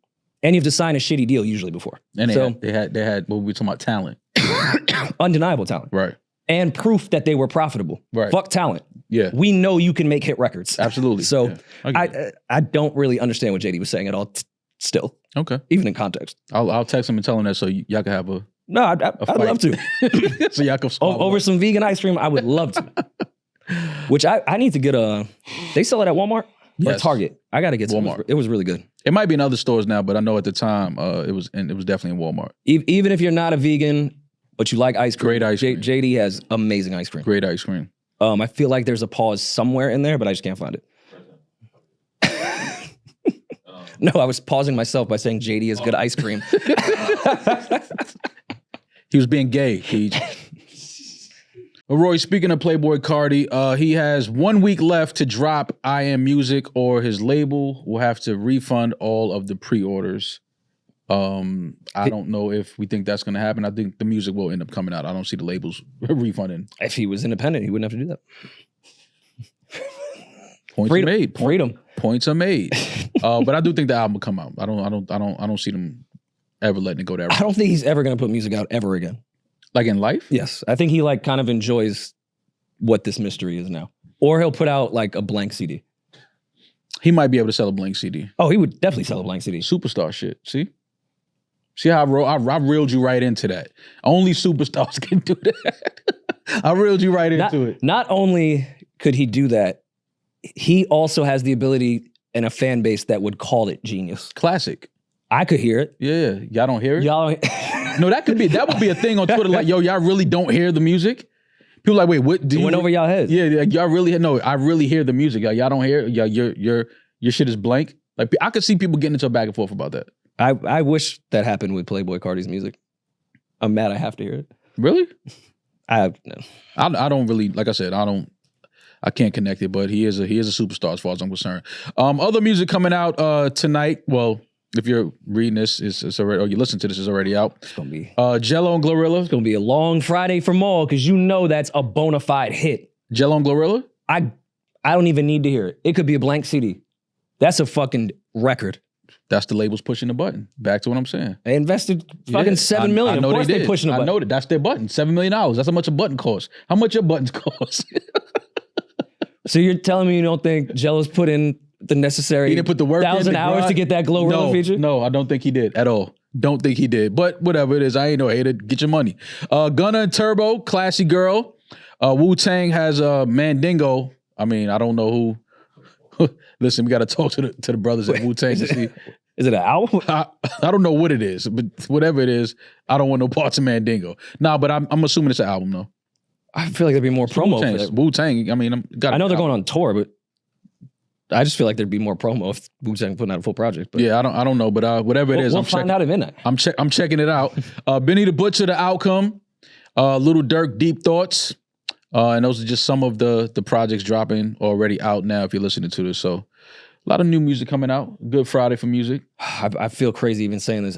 And you have to sign a shitty deal usually before. And they had what we were talking about, talent. Undeniable talent. Right. And proof that they were profitable. Right. Fuck talent. Yeah. We know you can make hit records. Absolutely. So Yeah. I don't really understand what JD was saying at all still. Okay. Even in context. I'll text him and tell him that so y'all can have a No, I'd love to. so y'all can Over some vegan ice cream, I would love to. Which I need to get they sell it at Walmart or Target. I got to get some. Walmart. It was really good. It might be in other stores now, but I know at the time it was definitely in Walmart. Even if you're not a vegan, but you like ice cream. Great ice cream. JD has amazing ice cream. Great ice cream. I feel like there's a pause somewhere in there, but I just can't find it. No, I was pausing myself by saying JD is good ice cream. He was being gay, Keith. Rory, speaking of Playboi Carti, he has 1 week left to drop I Am Music, or his label will have to refund all of the pre-orders. I don't know if we think that's going to happen. I think the music will end up coming out. I don't see the labels refunding. If he was independent, he wouldn't have to do that. Points are made. Freedom. Points are made. But I do think the album will come out. I don't see them ever letting it go that route. I don't think he's ever going to put music out ever again. Like in life? Yes. I think he like kind of enjoys what this mystery is now. Or he'll put out like a blank CD. He might be able to sell a blank CD. Oh, he would definitely sell a blank CD. Superstar shit. See how I reeled you right into that. Only superstars can do that. I reeled you right into it. Not only could he do that, he also has the ability and a fan base that would call it genius. Classic. I could hear it. Yeah. Y'all don't hear it? Y'all No, that would be a thing on Twitter. Like, yo, y'all really don't hear the music? People like, wait, what? It went over y'all heads. Yeah, y'all really no. I really hear the music. Y'all don't hear it? Your shit is blank. Like, I could see people getting into a back and forth about that. I wish that happened with Playboi Carti's music. I'm mad I have to hear it. Really? No. I don't really, like I said, I can't connect it, but he is a superstar as far as I'm concerned. Other music coming out tonight. Well, if you're reading this, it's already, or you listen to this, is already out. It's gonna be JLo and Glorilla. It's gonna be a long Friday for Maul because you know that's a bona fide hit. JLo and Glorilla. I don't even need to hear it. It could be a blank CD. That's a fucking record. That's the labels pushing the button. Back to what I'm saying. They invested fucking $7 million. I know of course they did. pushing the button. I know that. That's their button. $7 million. That's how much a button costs. How much your buttons cost? So you're telling me you don't think JLo's put in the necessary He didn't put the work 1,000 hours to get that Glorilla feature? No, I don't think he did at all. Don't think he did. But whatever it is, I ain't no hater. Get your money. Gunna and Turbo, Classy Girl. Wu-Tang has Mandingo. I mean, I don't know who. Listen, we got to talk to the brothers at Wu-Tang to see. Is it an album? I don't know what it is, but whatever it is, I don't want no parts of Mandingo. Nah, but I'm assuming it's an album though. I feel like there'd be more promo for that. Wu-Tang. I mean, I know they're going on tour, but I just feel like there'd be more promo if Wu-Tang putting out a full project. But yeah, I don't know, but whatever it is, we'll find out at midnight. I'm checking it out. Benny the Butcher, The Outcome, Little Dirk, Deep Thoughts, and those are just some of the projects dropping already out now. If you're listening to this, so a lot of new music coming out. Good Friday for music. I feel crazy even saying this.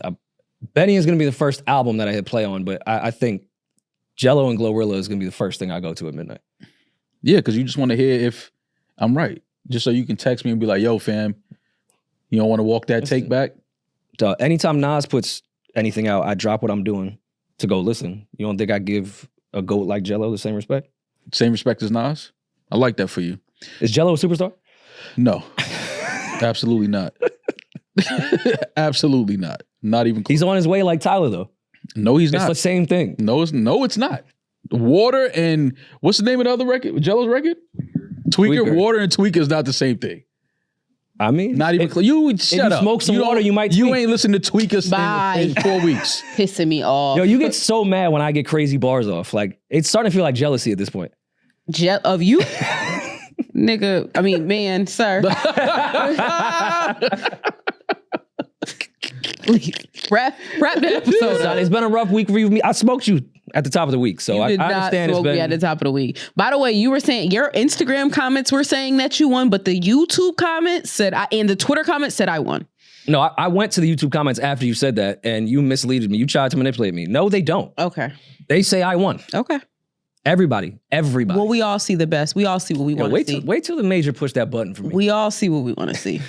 Benny is going to be the first album that I hit play on, but I think JLo and Glorilla is going to be the first thing I go to at midnight. Yeah, because you just want to hear if I'm right. Just so you can text me and be like, yo, fam, you don't want to walk that take back? Anytime Nas puts anything out, I drop what I'm doing to go listen. You don't think I give a GOAT like JLo the same respect? Same respect as Nas? I like that for you. Is JLo a superstar? No. Absolutely not. Absolutely not. Not even close. He's on his way like Tyler, though. No, he's It's not. the same thing. No, it's not. Water and what's the name of the other record? JLo's record? Tweaker. Water and Tweaker is not the same thing. I mean, Not even close. You shut you up. smoke some water, you might You tweak. ain't listened to Tweakers in 4 weeks. Pissing me off. Yo, you get so mad when I get crazy bars off. Like, it's starting to feel like jealousy at this point. Of you? Nigga, I mean, man, sir. wrap the episode up. It's been a rough week for me. I smoked you at the top of the week, so You I did not understand it's smoke me been... at the top of the week. By the way, you were saying your Instagram comments were saying that you won, but the YouTube comments said and the Twitter comments said I won. No, I went to the YouTube comments after you said that, and you misleaded me. You tried to manipulate me. No, they don't. Okay. They say I won. Okay. Everybody. Well, we all see the best. We all see what we want to see. Wait till the major push that button for me. We all see what we want to see.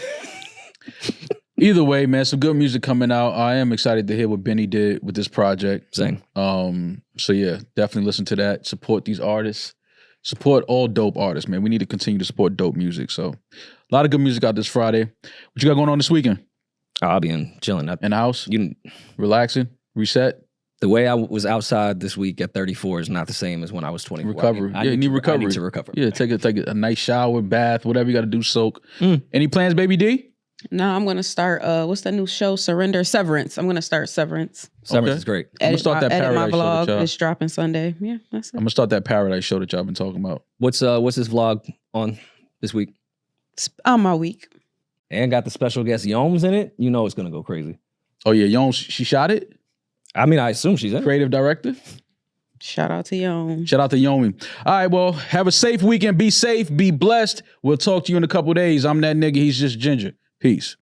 Either way, man, some good music coming out. I am excited to hear what Benny did with this project. Same. So yeah, definitely listen to that. Support these artists. Support all dope artists, man. We need to continue to support dope music. So a lot of good music out this Friday. What you got going on this weekend? I'll be chilling. In the house? You, Relaxing? Reset? the way I was outside this week at 34 is not the same as when I was 24. Recovery. I you need recovery. I need to recover. Yeah, take a nice shower, bath, whatever you got to do, soak. Any plans, Baby D? No, I'm gonna start. What's that new show? Severance. I'm gonna start Severance. Severance is great. I'm gonna start that edit my Paradise show that vlog. y'all. It's dropping Sunday. Yeah, that's it. I'm gonna start that Paradise show that y'all been talking about. What's this vlog on this week? On my week. And got the special guest Yomes in it. You know it's gonna go crazy. Oh yeah, Young, she shot it. I mean, I assume she's in it. Creative director. Shout out to Young. Shout out to Yomi. All right, well, have a safe weekend. Be safe. Be blessed. We'll talk to you in a couple days. I'm that nigga. He's just Ginger. Peace.